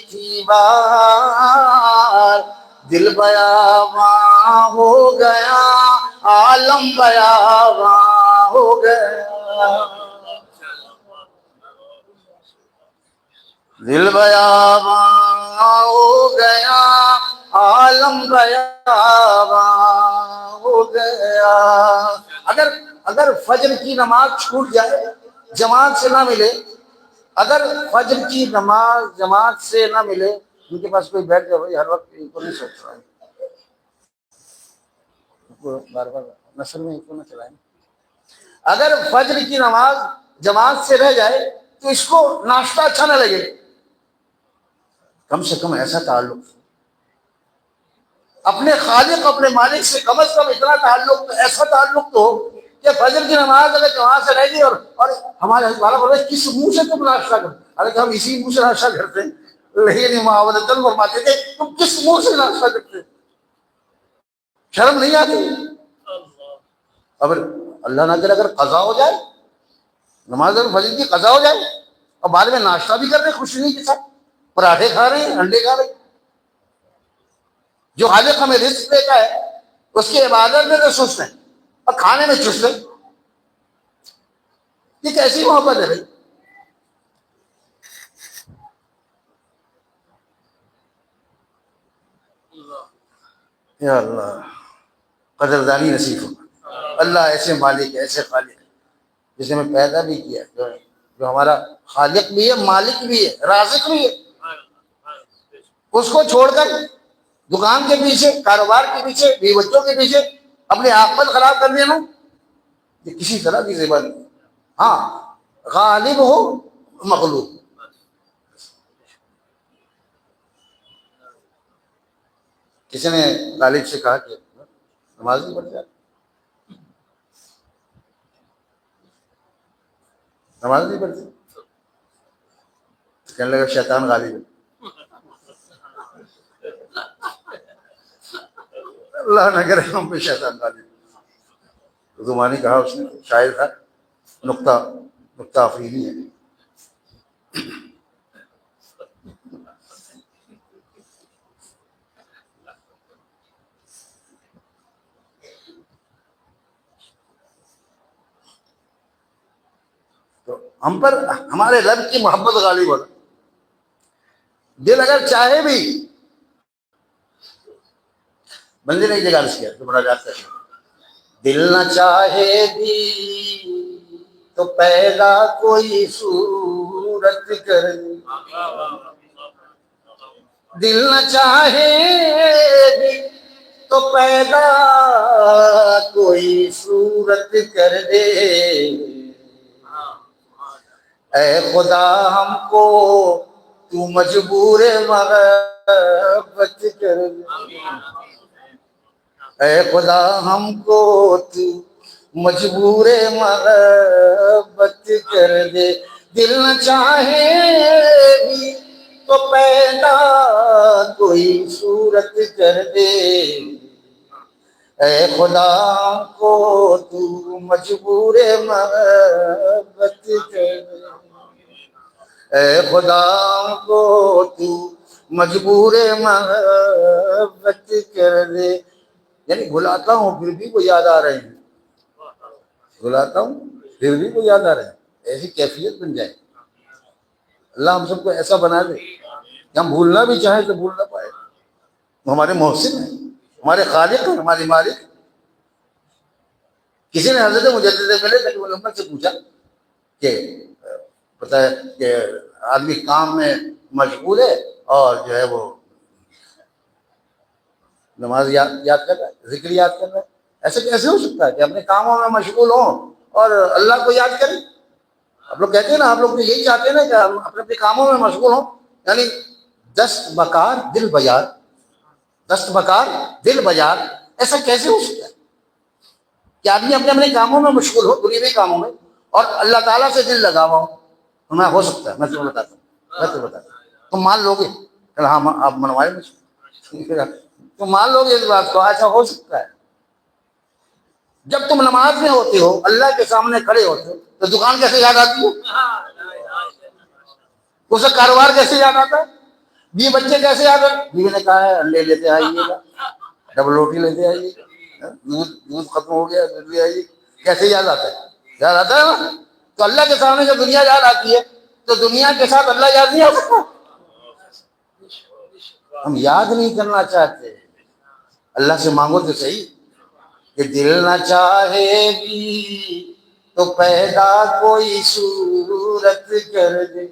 تھی بہار. دل بیاباں ہو گیا عالم بیاباں ہو گیا. دل بیاباں ہو گیا عالم بیاباں ہو گیا. اگر فجر کی نماز چھوٹ جائے جماعت سے نہ ملے اگر فجر کی نماز جماعت سے نہ ملے ان کے پاس کوئی بیٹھ جائے ہر وقت ان کو نہیں سوچ رہا ہے بار بار نسل میں ان کو نہ چلائیں. اگر فجر کی نماز جماعت سے رہ جائے تو اس کو ناشتہ اچھا نہ لگے. کم سے کم ایسا تعلق اپنے خالق اپنے مالک سے کم از کم اتنا تعلق ایسا تعلق تو ہو کہ فجر کی نماز اگر جماعت سے رہ گئی اور ہمارے ہمارا بولے کس منہ سے تم ناشتہ کرو. حالانکہ ہم اسی منہ سے ناشتہ کرتے ہیں لیکن معاوضتاً فرماتے تھے تم کس منہ سے ناشتہ کرتے. شرم نہیں آتی؟ اللہ نہ کرے اگر قضا ہو جائے نماز فجر کی قضا ہو جائے اور بعد میں ناشتہ بھی کر رہے خوشنی کے ساتھ پراٹھے کھا رہے ہیں انڈے کھا رہے ہیں. جو خالق ہمیں رزق دیتا ہے اس کی عبادت میں تو سست ہے اور کھانے میں چست ہے. یہ کیسی محبت ہے بھائی؟ یا اللہ قدردانی نصیب ہو. اللہ ایسے مالک ہے ایسے خالق ہے جس نے ہمیں پیدا بھی کیا جو ہمارا خالق بھی ہے مالک بھی ہے رازق بھی ہے. اس کو چھوڑ کر دکان کے پیچھے کاروبار کے پیچھے بیوی بچوں کے پیچھے اپنے عاقبت خراب کر دینا یہ کسی طرح کی زیبا نہیں. ہاں غالب ہو مغلوب. کسی نے غالب سے کہا کہ نماز نہیں پڑھ جائے نماز نہیں پڑھتی. کہنے لگا شیطان غالب ہے. اللہ نہ کرے ہم پہ شیطان غالب. زمانی کہا اس نے شاعر تھا نقطہ افریدی ہے. تو ہم پر ہمارے رب کی محبت غالب ہوتا. دل اگر چاہے بھی بندے نے ایک جگہ عرض کیا تو بڑا یاد کر دل نہ چاہے بھی تو پیدا کوئی صورت کر دل نہ چاہے بھی تو پیدا کوئی صورت کر دے، اے خدا ہم کو تو مجبور محبت کر دے، اے خدا ہم کو تو مجبور محبت کر دے، دل نہ چاہے بھی تو پیدا کوئی صورت کر دے، اے خدا کو تو مجبور محبت کر دے، اے خدا کو تو مجبور محبت کر دے، یعنی بھلاتا ہوں پھر بھی وہ یاد آ رہے ہیں، بھلاتا ہوں پھر بھی وہ یاد آ رہے ہیں، ایسی کیفیت بن جائے۔ اللہ ہم سب کو ایسا بنا دے کہ ہم بھولنا بھی چاہیں تو بھول نہ پائے۔ وہ ہمارے محسن ہیں، ہمارے خالق ہیں، ہمارے مالک ہیں۔ کسی نے حضرت مجدد ملک علمت سے پوچھا کہ پتہ ہے کہ آدمی کام میں مشغول ہے اور جو ہے وہ نماز یاد کر رہا ہے، ذکر یاد کر رہا ہے، ایسے کیسے ہو سکتا ہے کہ اپنے کاموں میں مشغول ہوں اور اللہ کو یاد کریں؟ آپ لوگ کہتے ہیں نا، آپ لوگ تو یہی چاہتے ہیں نا کہ ہم اپنے کاموں میں مشغول ہوں، یعنی دست بکار دل بیار، دست بکار دل بیار، ایسا کیسے ہو سکتا ہے کہ آدمی اپنے کاموں میں مشغول ہو، دنیاوی کاموں میں، اور اللہ تعالیٰ سے دل لگا ہوا ہو؟ میں ہو سکتا ہے، میں تمہیں بتاتا ہوں، تم مان لو گے کہ ہاں آپ منوائے مجھے، تم مان لو گے اس بات کو، ایسا ہو سکتا ہے؟ جب تم نماز میں ہوتے ہو، اللہ کے سامنے کھڑے ہوتے ہو، تو دکان کیسے یاد آتی ہے؟ اسے کاروبار کیسے یاد آتا ہے؟ بیوی بچے کیسے یاد آتے؟ بیوی نے کہا ہے انڈے لیتے آئیے گا، ڈبل روٹی لیتے آئیے گا، دودھ ختم ہو گیا دودھ لے آئیے، کیسے یاد آتا ہے؟ یاد آتا ہے نا؟ تو اللہ کے سامنے جب دنیا یاد آتی ہے تو دنیا کے ساتھ اللہ یاد نہیں آ سکتا؟ ہم یاد نہیں کرنا چاہتے۔ اللہ سے مانگو تو صحیح کہ دل نہ چاہے بھی تو پیدا کوئی صورت کر دے۔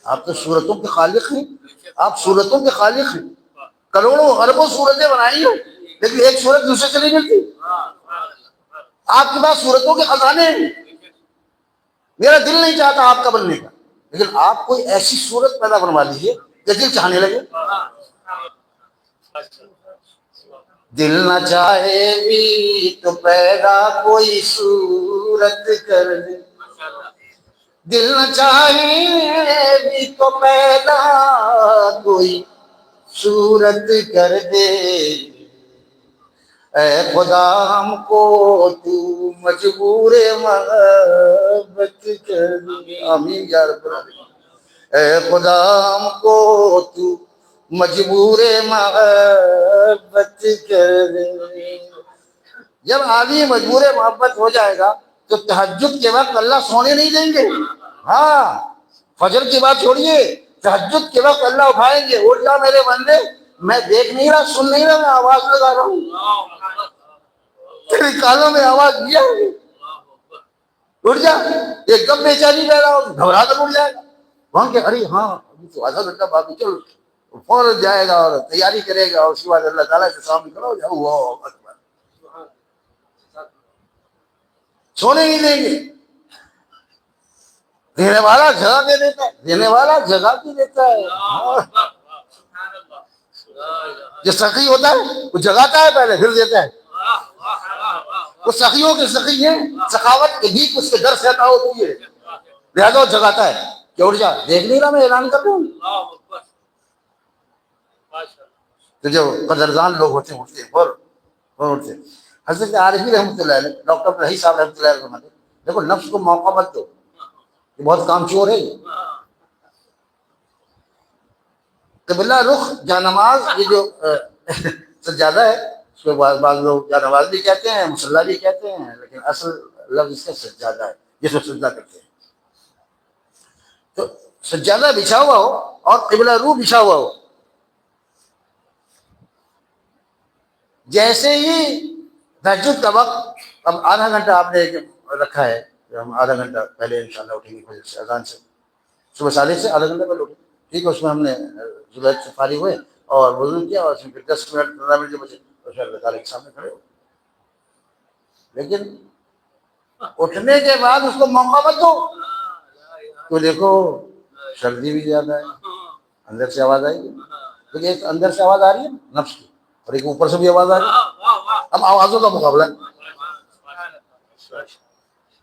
آپ تو صورتوں کے خالق ہیں، آپ صورتوں کے خالق ہیں، کروڑوں اربوں صورتیں بنائی ہیں، لیکن ایک صورت دوسرے سے نہیں ملتی۔ آپ کے پاس صورتوں کے خزانے ہیں، میرا دل نہیں چاہتا آپ کا بننے کا، لیکن آپ کوئی ایسی صورت پیدا بنوا لیجیے کہ دل چاہنے لگے۔ دل نہ چاہے بھی تو پیدا کوئی صورت کر دے، دل نہ چاہے بھی تو پیدا کوئی صورت کر دے، اے خدا ہم کو تو مجبور محبت کر دے۔ آمین یا رب العالمین۔ اے خدا ہم کو تو مجبور محبت کر دے۔ جب آدمی مجبور محبت ہو جائے گا تو تہجد کے وقت اللہ سونے نہیں دیں گے۔ ہاں، فجر کی بات چھوڑیے، تہجد کے وقت اللہ اٹھائیں گے، اٹھ جا میرے بندے، میں دیکھ نہیں رہا، سن نہیں رہا، میں آواز لگا رہا ہوں، تیری کانوں میں آواز دیا ہے، اٹھ جا۔ ایک دم بیچاری پیدا ہو، گھبرا کر اٹھ جائے گا، وہاں کہ ارے ہاں ابھی تو آدھا گھنٹہ باقی، چل فوراً جائے گا اور تیاری کرے گا، اور اس کے بعد اللہ تعالیٰ کے سامنے کھڑا ہو جائے، اللہ اکبر، سونے نہیں دیں گے۔ دینے والا جگہ دے دیتا ہے، دینے والا جگہ بھی دیتا ہے۔ جو سخی ہوتا ہے وہ جگاتا ہے پہلے، پھر دیتا ہے۔ وہ سخیوں کے سخی ہیں، سخاوت کے بھی اس کے در سے عطا ہوتی ہے، لہذا وہ جگاتا ہے کہ اٹھ جا، دیکھ نہیں رہا میں اعلان کر رہا ہوں۔ تو جو قدردان لوگ ہوتے ہیں اٹھتے ہیں، فوراً اٹھتے ہیں۔ حضرت عارفی رحمۃ اللہ علیہ، ڈاکٹر رہی صاحب رحمۃ اللہ علیہ فرماتے ہیں، دیکھو نفس کو موقع مت دو، یہ بہت کام چور ہے۔ قبلہ رخ جانماز، یہ جو سجادہ ہے، اس کو بعض لوگ جانماز بھی کہتے ہیں، مصلی بھی کہتے ہیں، لیکن اصل لفظ اس کا سجادہ ہے، جس کو سجدہ کرتے ہیں۔ تو سجادہ بچھا ہوا ہو اور قبلہ روح بچھا ہوا ہو، جیسے ہی تہجد کا وقت، اب آدھا گھنٹہ آپ نے رکھا ہے، ہم آدھا گھنٹہ پہلے انشاءاللہ اٹھیں گے فجر سے، اذان سے، صبح 6:30 سے آدھا گھنٹہ پہلے اٹھیں۔ ٹھیک ہے، اس میں ہم نے زبید سے فارغ ہوئے اور وضو کیا، اور اس میں پھر 10 منٹ 15 منٹ جو بچے تو پھر اللہ تعالیٰ کے سامنے کھڑے ہو. لیکن اٹھنے کے بعد اس کو موقع مت دو. تو دیکھو سردی بھی زیادہ ہے، اندر سے آواز آئی گی، تو ایک اندر سے آواز آ رہی ہے نفس کی، اور ایک اوپر سے بھی آواز آ رہی ہے. اب آوازوں کا مقابلہ ہے.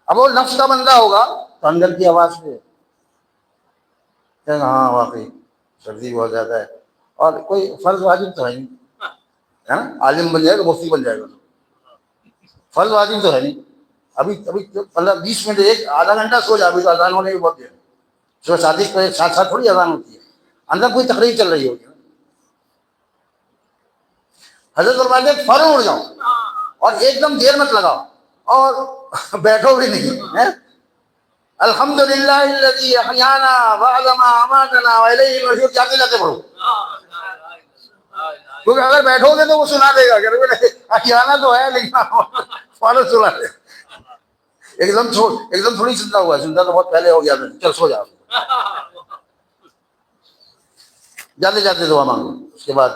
اب وہ نفس کا بندہ ہوگا تو اندر کی آواز پہ ہاں واقعی سردی بہت زیادہ ہے، اور کوئی فرض واجب تو ہے نہیں، ہے نا، عالم بن جائے گا مفتی بن جائے گا، فرض واجب تو ہے نہیں. ابھی 15-20 منٹ ایک آدھا گھنٹہ سو جائے، ابھی تو اذان ہونے بھی بہت دیر ہے. صبح شادی کے ساتھ ساتھ تھوڑی اذان ہوتی ہے، اندر کوئی تقریر چل رہی ہوگی. حضرت فرماتے ہیں فوراً اڑ جاؤ اور ایک دم دیر مت لگاؤ اور بیٹھو بھی نہیں ہے. الحمدللہ الذی احیانا بعد ما اماتنا والیہ النشور جاتے جاتے پڑھو، کیونکہ اگر بیٹھو گے تو وہ سنا دے گا کہ احیانا تو ہے لیکن فوراً سنا دے. ایک دم تھوڑی زندہ ہوا ہے، زندہ تو بہت پہلے ہو گیا تھا. چل سو جاؤ، جاتے جاتے دعا مانگو، اس کے بعد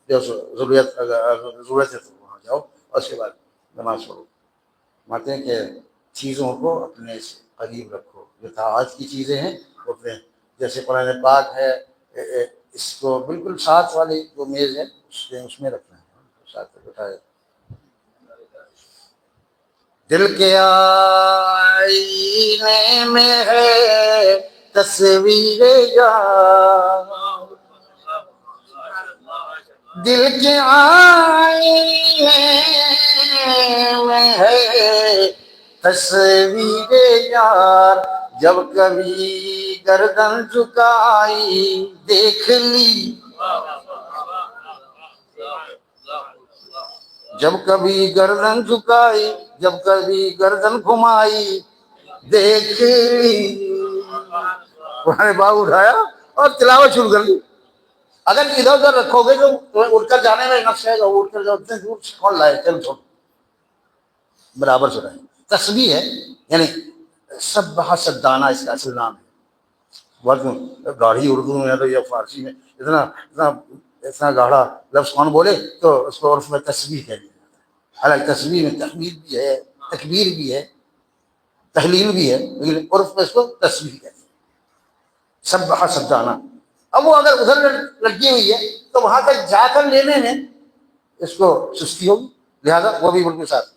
ضرورت ہے تو وہاں جاؤ، اور اس کے بعد نماز پڑھو. مانتے ہیں کہ چیزوں کو اپنے سے قریب رکھو، جو طاعت کی چیزیں ہیں وہ اپنے، جیسے قرآن پاک ہے، اس کو بالکل ساتھ والی جو میز ہے اس میں رکھنا ہے، ساتھ میں بٹھائے. دل کے آئینے میں ہے تصویر یار، دل کے آئینے میں ہے تصویر یار، جب کبھی گردن جھکائی دیکھ لی، جب کبھی گردن جھکائی، جب کبھی گردن گھمائی دیکھ لی. قرآن باغ اٹھایا اور تلاوت شروع کر دی. اگر ادھر ادھر رکھو گے تو اٹھ کر جانے میں نقش ہے گا، اٹھ کر اتنے دور کون لائے، چل چھوڑ برابر سے رہے. تسبیح ہے یعنی سبح سدانہ اس کا اصل نام ہے. گاڑھی اردو میں تو یا فارسی میں اتنا گاڑھا لفظ کون بولے تو اس کو عرف میں تسبیح کہہ دیا. حالانکہ تسبیح میں تحمید بھی ہے، تکبیر بھی ہے، تحلیل بھی ہے، لیکن عرف میں اس کو تسبیح کہتے ہیں. سبح سدانہ. اب وہ اگر ادھر لگی ہوئی ہے تو وہاں تک جا کر لینے میں اس کو سستی ہوگی، لہذا وہ بھی بالکل ساتھ.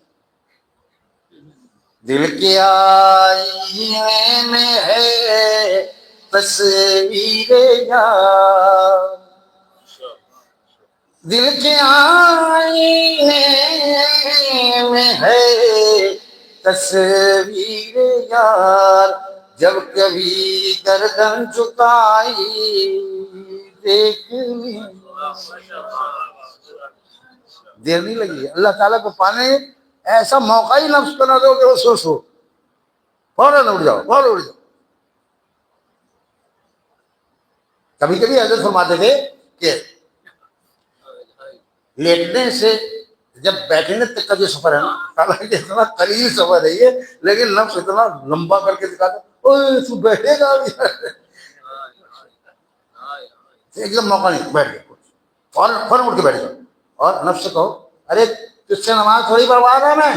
دل کے آئینے میں ہے تصویر یار، دل کے آئینے میں ہے تصویر یار، جب کبھی گردن جھکائی دیکھ لی. دیر نہیں لگی. اللہ تعالیٰ کو پانے ایسا موقع ہی نفس کو نہ دو کہ وہ سو فوراً اٹھ جاؤ، فوراً اٹھ جاؤ. کبھی کبھی حضرت فرماتے تھے کہ لیٹنے سے جب بیٹھنے تک کا جو سفر ہے نا، حالانکہ اتنا قلیل سفر ہے یہ، لیکن نفس اتنا لمبا کر کے دکھاتا تو بیٹھے گا ایک دم موقع نہیں، بیٹھ گیا فوراً اٹھ کے بیٹھ جاؤ. اور نفس سے کہو ارے تجھ سے نماز تھوڑی برباد ہے، میں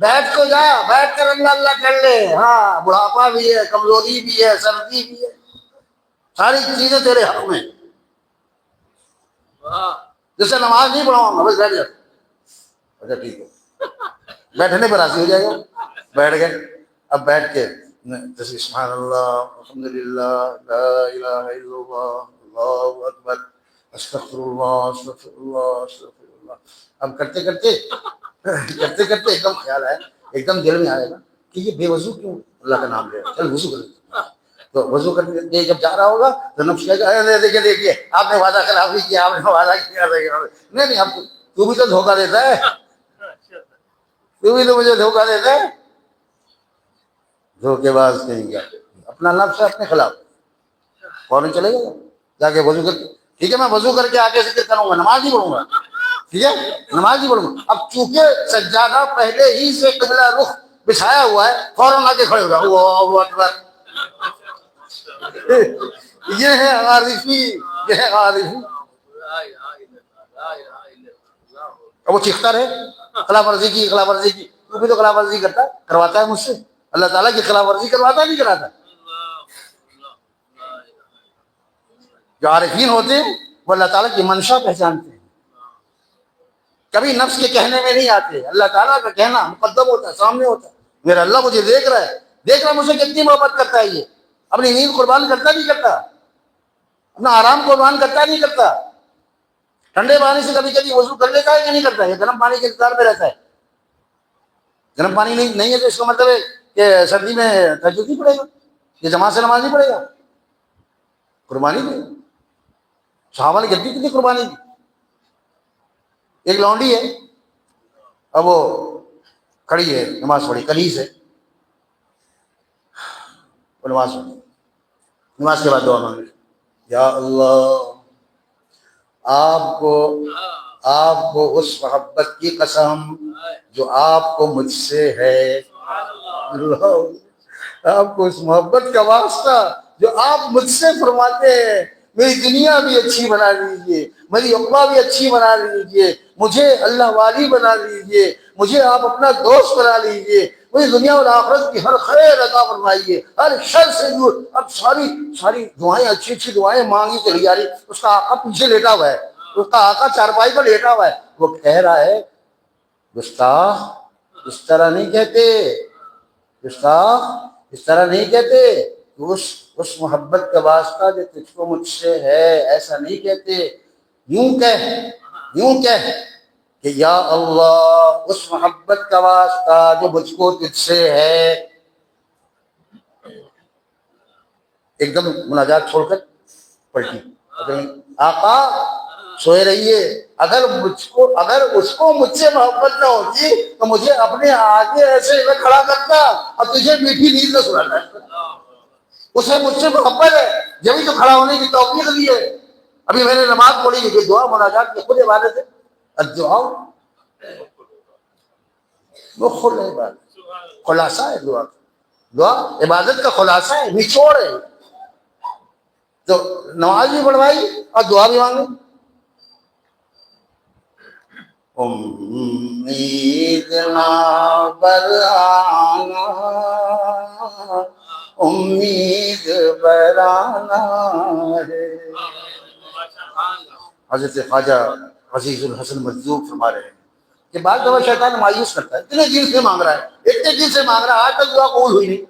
بیٹھ تو جا، بیٹھ کر اللہ اللہ کر لے. ہاں بڑھاپا بھی ہے، کمزوری بھی ہے، سردی بھی ہے، ساری چیزیں تیرے حق میں. جس سے نماز نہیں پڑھاؤں گا بس بیٹھ جاتا. اچھا ٹھیک ہے، بیٹھنے پر راضی ہو جائے گا. بیٹھ گئے. اب بیٹھ کے سبحان اللہ، الحمدللہ، لا الہ الا اللہ، اللہ اکبر، استغفر اللہ استغفر اللہ استغفر اللہ. اب کرتے کرتے ایک دم خیال آیا، ایک دم دل میں آئے گا کہ یہ بے وضو کیوں اللہ کا نام لے رہا ہے، چل وضو کر لیتے. تو وضو کرنے جب جا رہا ہوگا تو نفس کہے گا دیکھیے آپ نے وعدہ خلاف بھی کیا، آپ نے وعدہ کیا. نہیں اب تو بھی تو دھوکہ دیتا ہے، تو بھی تو مجھے دھوکہ دیتا ہے. دھوکے باز کہیں گا، اپنا نفس ہے اپنے خلاف. فوراً چلے گا جا کے وضو کر کے، ٹھیک ہے میں وضو کر کے آگے ذکر کروں گا، نماز نہیں پڑھوں گا. ٹھیک ہے نماز نہیں پڑھوں گا. اب چونکہ سجادہ پہلے ہی سے قبلہ رخ بچھایا ہوا ہے، فوراً آ کے کھڑے ہو جاؤ. اللہ اکبر. یہ ہے عارفی، یہ ہے عارفی. اب وہ چیختا رہے خلاف ورزی کی، خلاف ورزی کی. تو بھی تو خلاف ورزی کرواتا ہے مجھ سے. اللہ تعالیٰ کی خلاف ورزی کرواتا نہیں کراتا؟ جو عارفین ہوتے ہیں وہ اللہ تعالیٰ کی منشا پہچانتے ہیں، کبھی نفس کے کہنے میں نہیں آتے. اللہ تعالیٰ کا کہنا مقدم ہوتا ہے، سامنے ہوتا ہے. میرا اللہ مجھے دیکھ رہا ہے، دیکھ رہا ہے مجھے کتنی محبت کرتا ہے. یہ اپنی نیند قربان کرتا نہیں کرتا، اپنا آرام قربان کرتا نہیں کرتا. ٹھنڈے پانی سے کبھی کبھی وضو کر لیتا ہے کہ نہیں کرتا ہے؟ گرم پانی کے انتظار میں رہتا ہے. گرم پانی نہیں ہے تو اس کا مطلب ہے کہ سردی میں تہجد نہیں پڑے گا، یہ جماعت سے نماز نہیں پڑے گا. قربانی دی صحابہ نے کتنی قربانی دی. ایک لونڈی ہے، اب وہ کھڑی ہے، نماز پڑھی، کنیز ہے، وہ نماز پڑھی. نماز کے بعد دعا مانگی، یا اللہ آپ کو اس محبت کی قسم جو آپ کو مجھ سے ہے، آپ کو اس محبت کا واسطہ جو آپ مجھ سے فرماتے ہیں، میری دنیا بھی اچھی بنا لیجئے، میری عقبہ بھی اچھی بنا لیجئے، مجھے اللہ والی بنا لیجئے، مجھے آپ اپنا دوست بنا لیجئے، مجھے دنیا اور آخرت کی ہر خیر عطا فرمائیے، ہر شر سے دور. اب ساری دعائیں، اچھی اچھی دعائیں مانگی چلی جا رہی. اس کا آقا پیچھے لیٹا ہوا ہے، اس کا آقا چارپائی پر لیٹا ہوا ہے. وہ کہہ رہا ہے گستاخ اس طرح نہیں کہتے، گستاخ اس طرح نہیں کہتے. اس محبت کا واسطہ جو تجھ کو مجھ سے ہے ایسا نہیں کہتے. یوں کہہ کہ یا اللہ اس محبت کا واسطہ جو مجھ کو تجھ سے ہے. ایک دم مناجات چھوڑ کر پلٹی. آقا سوئے رہیے، اگر اس کو مجھ سے محبت نہ ہوتی تو مجھے اپنے آگے ایسے میں کھڑا کرتا اور تجھے میٹھی نیند نہ سناتا. اسے مجھ سے محبت ہے جبھی تو کھڑا ہونے کی توفیق دی ہے. ابھی میں نے نماز پڑھی ہے، دعا مناجات کی خود عبادت ہے. الدعا وہ خود عبادت، خلاصہ ہے دعا. دعا عبادت کا خلاصہ ہے، نچوڑ ہے. تو نماز بھی پڑھوائی اور دعا بھی مانگی. امید نہ برانا، امید برانا ہے. حضرت خواجہ عزیز الحسن مجذوب فرما رہے ہیں کہ بعض دفعہ شیطان مایوس کرتا ہے، اتنے دن سے مانگ رہا ہے، اتنے دن سے مانگ رہا ہے، آج تک دعا قبول ہوئی نہیں.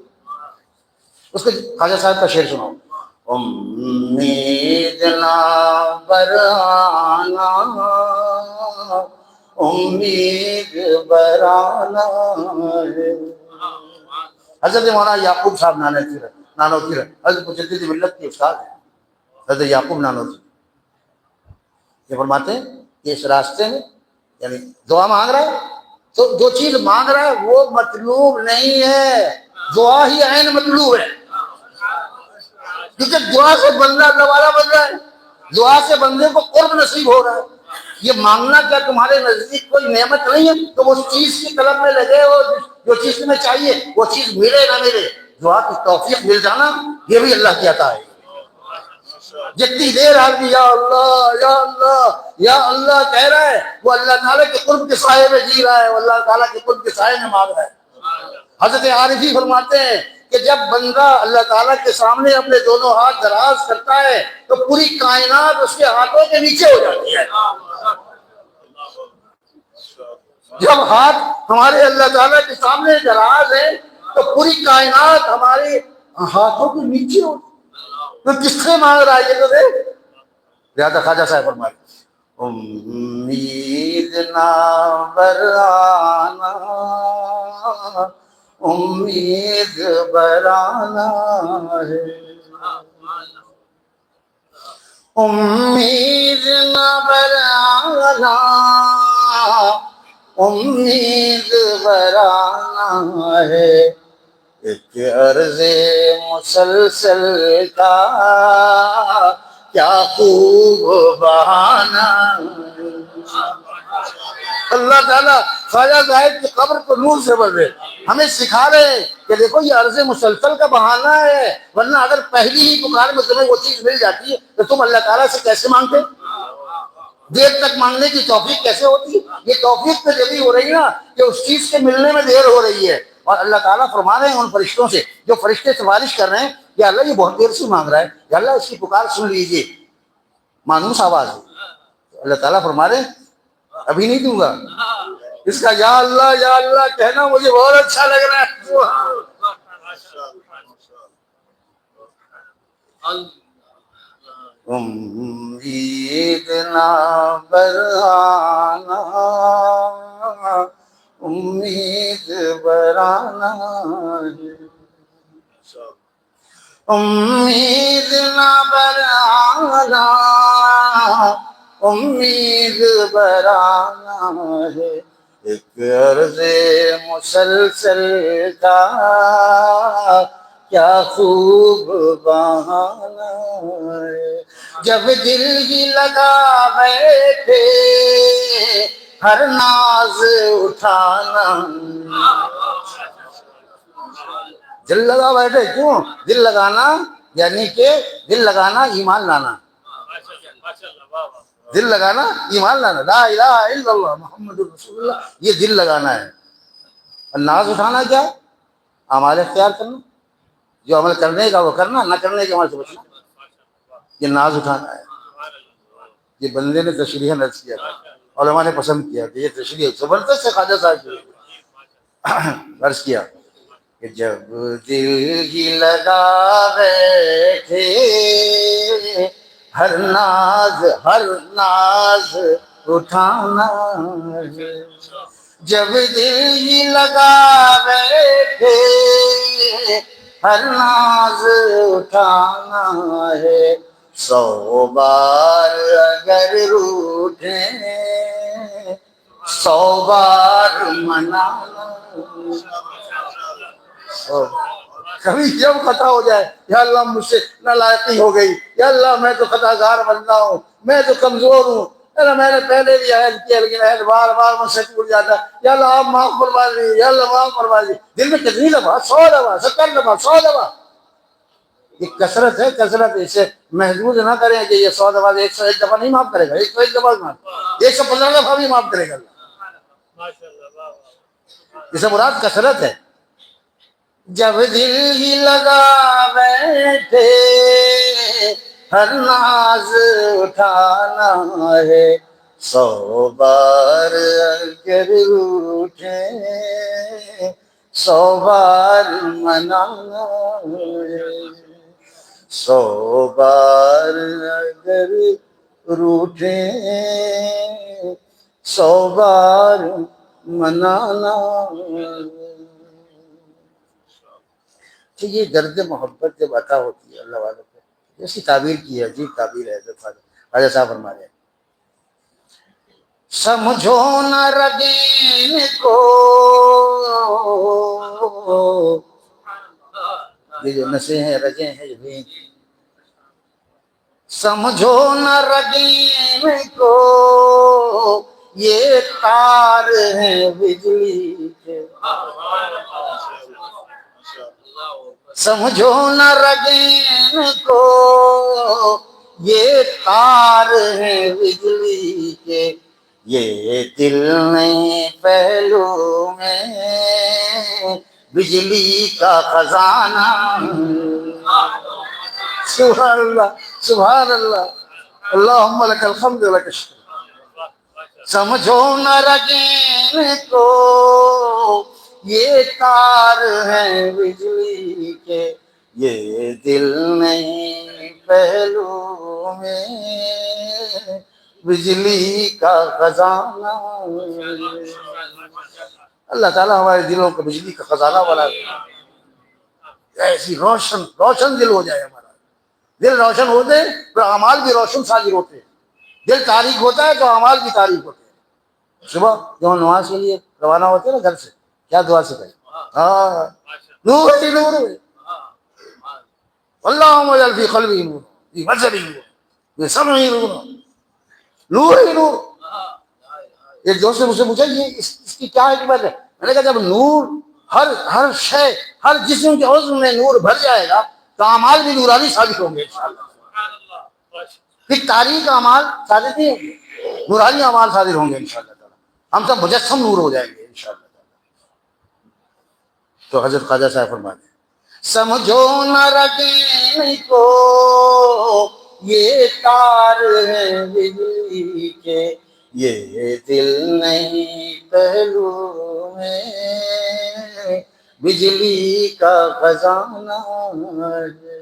اس کو خواجہ صاحب کا شعر سناؤ. امید نہ برانا، امید برانا ہے. حضرت مولانا یعقوب صاحب نانوتوی حضرت مجدد ملت کے استاد ہیں، حضرت یعقوب نانوتوی. یہ فرماتے ہیں کہ اس راستے میں یعنی دعا مانگ رہا ہے تو جو چیز مانگ رہا ہے وہ مطلوب نہیں ہے، دعا ہی عین مطلوب ہے. کیونکہ دعا سے بندہ اللہ والا بن رہا ہے، دعا سے بندے کو قرب نصیب ہو رہا ہے. یہ مانگنا کیا تمہارے نزدیک کوئی نعمت نہیں ہے؟ تم اس چیز کی طلب میں لگے ہو جو چیز تمہیں چاہیے، وہ چیز ملے نہ ملے، دعا کی توفیق مل جانا یہ بھی اللہ کی عطا ہے. جتنی دیر آدمی یا اللہ یا اللہ یا اللہ کہہ رہا ہے وہ اللہ تعالیٰ کے قرب کے سائے میں جی رہا ہے، وہ اللہ تعالیٰ کے قرب کے سائے میں مانگ رہا ہے. حضرت عارفی فرماتے ہیں کہ جب بندہ اللہ تعالیٰ کے سامنے اپنے دونوں ہاتھ دراز کرتا ہے تو پوری کائنات اس کے ہاتھوں کے نیچے ہو جاتی ہے. جب ہاتھ ہمارے اللہ تعالیٰ کے سامنے دراز ہے تو پوری کائنات ہمارے ہاتھوں کے نیچے ہوتی. تو کس سے مانگ رہا ہے یہ تو دیکھ. لہٰذا خواجہ صاحب فرمائے امید نہ برانا، امید برانا ہے. امید نہ برانا، امید برانا ہے. ایک عرض مسلسل کا کیا خوب بہانا. اللہ تعالیٰ خواجہ صاحب کی قبر کو نور سے بھر دے. ہمیں سکھا رہے ہیں کہ دیکھو یہ عرض مسلسل کا بہانہ ہے، ورنہ اگر پہلی ہی پکار میں تمہیں وہ چیز مل جاتی ہے تو تم اللہ تعالیٰ سے کیسے مانگتے؟ دیر تک مانگنے کی توفیق کیسے ہوتی ہے؟ یہ توفیق تو جبھی ہو رہی نا کہ اس چیز کے ملنے میں دیر ہو رہی ہے۔ اور اللہ تعالیٰ فرما رہے ہیں ان فرشتوں سے، جو فرشتے سفارش کر رہے ہیں کہ اللہ یہ بہت دیر سے مانگ رہا ہے، یا اللہ اس کی پکار سن لیجیے، مانوس آواز ہے۔ اللہ تعالیٰ فرما رہے ہیں ابھی نہیں دوں گا، اس کا یا اللہ کہنا مجھے بہت اچھا لگ رہا ہے۔ امید نہ برانا، امید برانا ہے، امید نہ برانا، امید برانا ہے، ایک عرض مسلسل کا کیا خوب بہانا ہے، جب دل ہی لگا بیٹھے ہر ناز اٹھانا۔ دل لگا بیٹھے کیوں؟ دل لگانا یعنی کہ دل لگانا ایمان لانا، دل لگانا ایمان لانا، لا الہ الا اللہ محمد رسول اللہ، یہ دل لگانا ہے۔ ناز اٹھانا کیا؟ اعمال اختیار کرنا، جو عمل کرنے کا وہ کرنا، نہ کرنے کے عمل سے بچنا، یہ ناز اٹھانا ہے۔ یہ بندے نے تشریح نرس کیا تھا، علماء نے پسند کیا کہ یہ تشریح زبردست ہے، خواجہ صاحب کی عرض کیا کہ جب دل ہی لگا بیٹھے ہر ناز اٹھانا ہے، جب دل ہی لگا بیٹھے ہر ناز اٹھانا ہے، 100 بار اگر روٹھیں 100 بار منانا۔ کبھی جب خطا ہو جائے، یا اللہ مجھ سے نالائقی ہو گئی، یا اللہ میں تو خطا گار بندہ ہوں، میں تو کمزور ہوں، میں نے پہلے بھی عہد کیا لیکن عہد بار بار مجھ سے ٹوٹ جاتا، یا اللہ آپ معاف فرما دیجیے، یا اللہ معاف فرما دیجیے۔ دل میں کتنی دفعہ؟ 100 دفعہ، 70 دفعہ، 100 دفعہ۔ یہ کثرت ہے، کثرت، اسے محدود نہ کریں کہ یہ 100 دفعہ 101 دفعہ نہیں معاف کرے گا، 101 دفعہ معاف، 115 دفعہ بھی معاف کرے گا اللہ۔ اس سے مراد کثرت ہے۔ جب دل ہی لگا بیٹھے ہر ناز اٹھانا ہے، 100 بار اگر اٹھے 100 بار منانا ہے، 100 بار اگر روٹھے 100 بار منانا ہے۔ کہ یہ درد محبت جب عطا ہوتی ہے اللہ والوں کو، جیسی تعبیر کی ہے، عجیب تعبیر ہے، خواجہ صاحب فرما رہے ہیں سمجھو نہ رگین کو، یہ جو نسیں ہیں رگیں ہیں یہ، سمجھو نہ رگین کو یہ تار ہیں بجلی کے، سمجھو نہ رگین کو یہ تار ہیں بجلی کے، یہ دل نہیں پہلو میں بجلی کا خزانہ۔ سبحان اللہ، سبحان اللہ، اللہم لک الحمد لک الشکر۔ سمجھو نہ رگین کو یہ تار ہیں بجلی کے، یہ دل نہیں پہلو میں بجلی کا خزانہ۔ اللہ تعالیٰ ہمارے دلوں کو بجلی کا خزانہ بنا دے، ایسی روشن روشن دل ہو جائے ہمارا۔ دل روشن ہوتے تو اعمال بھی روشن صادر ہوتے ہیں، دل تاریک ہوتا ہے تو اعمال بھی تاریک ہوتے ہیں۔ صبح جب ہم نماز کے لیے روانہ ہوتے ہیں نا گھر سے، کیا دعا سے کہیں؟ نور ہی نور، اللہم اجعل فی قلبی نور، فی بصری نور، فی سمعی نور، نور ہی نور۔ ایک دوست نے مجھ سے پوچھا یہ اس کی کیا حکمت ہے؟ میں نے کہا جب نور ہر شے، ہر جسم کے عضو میں نور بھر جائے گا تو اعمال بھی نورانی ثابت ہوں گے انشاءاللہ۔ پھر تاریخ اعمال صادق نہیں ہوں گے، نورانی اعمال صادر ہوں گے انشاءاللہ تعالی۔ ہم سب مجسم نور ہو جائیں گے انشاءاللہ تعالی۔ تو حضرت خواجہ صاحب فرماتے ہیں سمجھو نہ رگیں کو یہ تار ہے بجلی کے، یہ دل نہیں پہلو میں بجلی کا خزانہ ہے،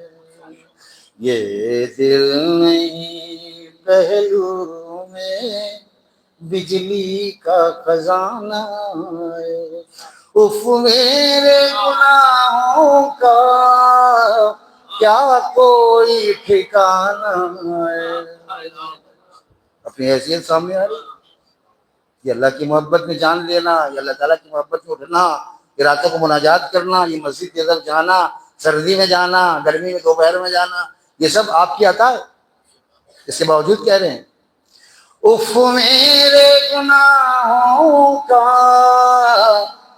یہ دل نہیں پہلو میں بجلی کا خزانہ ہے، اف میرے گناہوں کا کیا کوئی ٹھکانہ ہے۔ اپنی حیثیت سامنے آ رہی، یہ اللہ کی محبت میں جان لینا، یہ اللہ تعالیٰ کی محبت میں اٹھنا، یہ راتوں کو مناجات کرنا، یہ مسجد کی طرف جانا، سردی میں جانا، گرمی میں دوپہر میں جانا، یہ سب آپ کی عطا ہے، اس کے باوجود کہہ رہے ہیں اف میرے گناہوں کا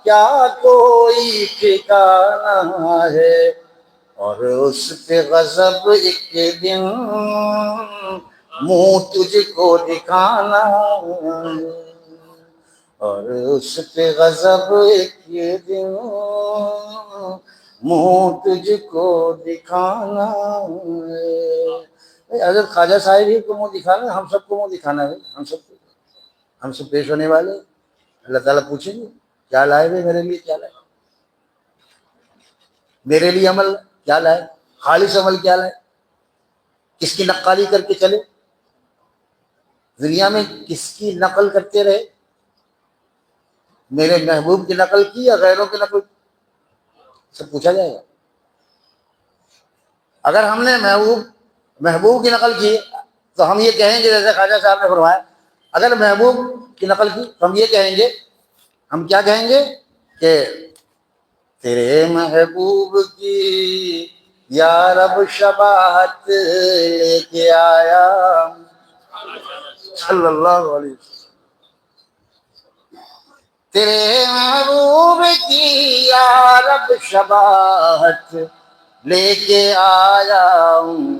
کیا کوئی ٹھکانہ ہے، اور اس پہ غضب ایک دن منہ تجھ کو دکھانا ہے، اور اس پہ غضب ایک دن منہ تجھ کو دکھانا ہے۔ حضرت خواجہ صاحب ہی کو منہ دکھانا، ہم سب کو منہ دکھانا ہے، ہم سب پیش ہونے والے، اللہ تعالیٰ پوچھیں گے کیا لائے بھائی میرے لیے، کیا لائے میرے لیے، عمل کیا لائے، خالص عمل کیا لائے، کس کی نقالی کر کے چلے، دنیا میں کس کی نقل کرتے رہے، میرے محبوب کی نقل کی یا غیروں کی نقل کی، سب پوچھا جائے گا۔ اگر ہم نے محبوب کی نقل کی تو ہم یہ کہیں گے جیسے خواجہ صاحب نے فرمایا، اگر محبوب کی نقل کی تو ہم یہ کہیں گے، ہم کیا کہیں گے کہ تیرے محبوب کی یا رب شباہت لے کے آیا صلی اللہ علیہ وسلم، تیرے محبوب کی یا رب شباہت لے کے آیا ہوں،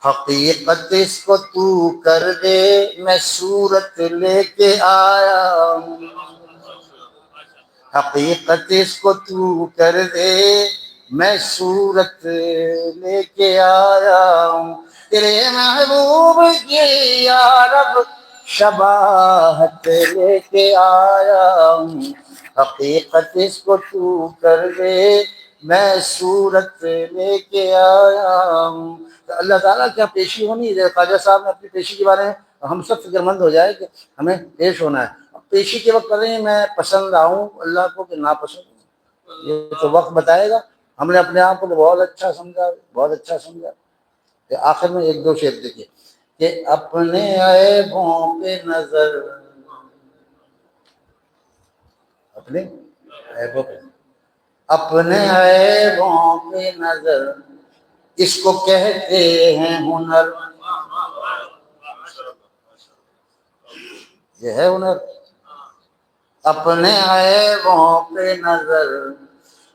حقیقت اس کو تو کر دے میں صورت لے کے آیا ہوں، حقیقت اس کو تو کر دے میں صورت لے کے آیا ہوں، تیرے محبوب کی یا رب شباہت لے کے آیا ہوں، حقیقت اس کو تو کر دے میں صورت لے کے آیا ہوں۔ تو اللہ تعالیٰ کیا پیشی ہونی ہے، خواجہ صاحب نے اپنی پیشی کے بارے میں ہم سب فکر مند ہو جائے کہ ہمیں پیش ہونا ہے۔ پیشی کے وقت کریں میں پسند آؤں اللہ کو کہ ناپسند ہوں، یہ تو وقت بتائے گا۔ ہم نے اپنے آپ کو بہت اچھا سمجھا کہ آخر میں ایک دو شعر دیکھیے کہ اپنے عیبوں پہ نظر، اپنے عیبوں پہ نظر اس کو کہتے ہیں ہنر، یہ ہے ہنر، اپنے عیبوں پہ نظر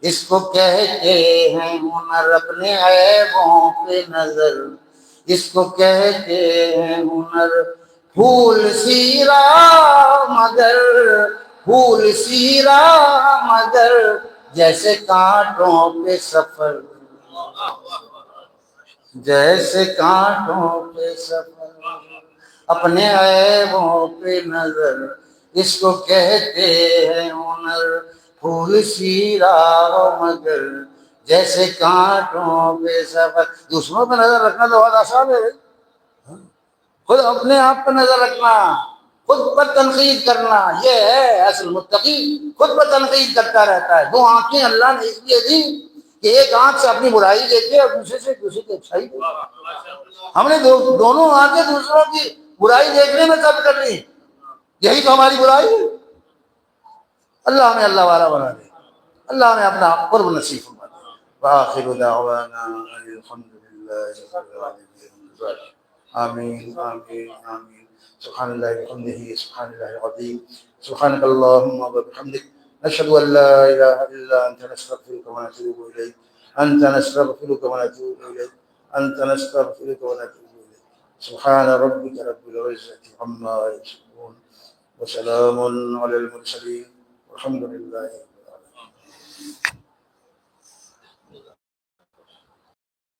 اس کو کہتے ہیں ہنر، اپنے عیبوں پہ نظر اس کو کہتے ہیں ہنر، پھول سی راہ مگر جیسے کانٹوں پہ سفر، جیسے کانٹوں پہ سفر، اپنے عیبوں پہ نظر اس کو کہتے ہیں ہنر، پھول سی راہ مگر جیسے کانٹوں پہ سفر۔ دوسروں پہ نظر رکھنا تو بہت آسان ہے، خود اپنے آپ پہ نظر رکھنا، خود پر تنقید کرنا، یہ ہے اصل متقی، خود پر تنقید کرتا رہتا ہے۔ دو آنکھیں اللہ نے اس لیے دی کہ ایک آنکھ سے اپنی برائی دیکھے اور دوسرے کی اچھائی دیکھے۔ ہم نے دونوں آنکھیں دوسروں کی برائی دیکھنے میں قبض کر لی، یہی تو ہماری برائی ہے۔ اللہ ہمیں اللہ والا بنا دے، اللہ ہمیں اپنا قرب نصیب فرما دے۔ وآخر دعوانا الحمد للہ رب العالمین، آمین آمین آمین۔ سبحان اللہ وبحمدہ، سبحان اللہ العظیم، سبحانک اللہم وبحمدک، نشهد أن لا إله إلا أنت نستغفرك ونتوب إليك. أنت نستغفرك ونتوب إليك. أنت نستغفرك ونتوب إليك. سبحان ربك رب العزة عما يصفون وسلام على المرسلين والحمد لله.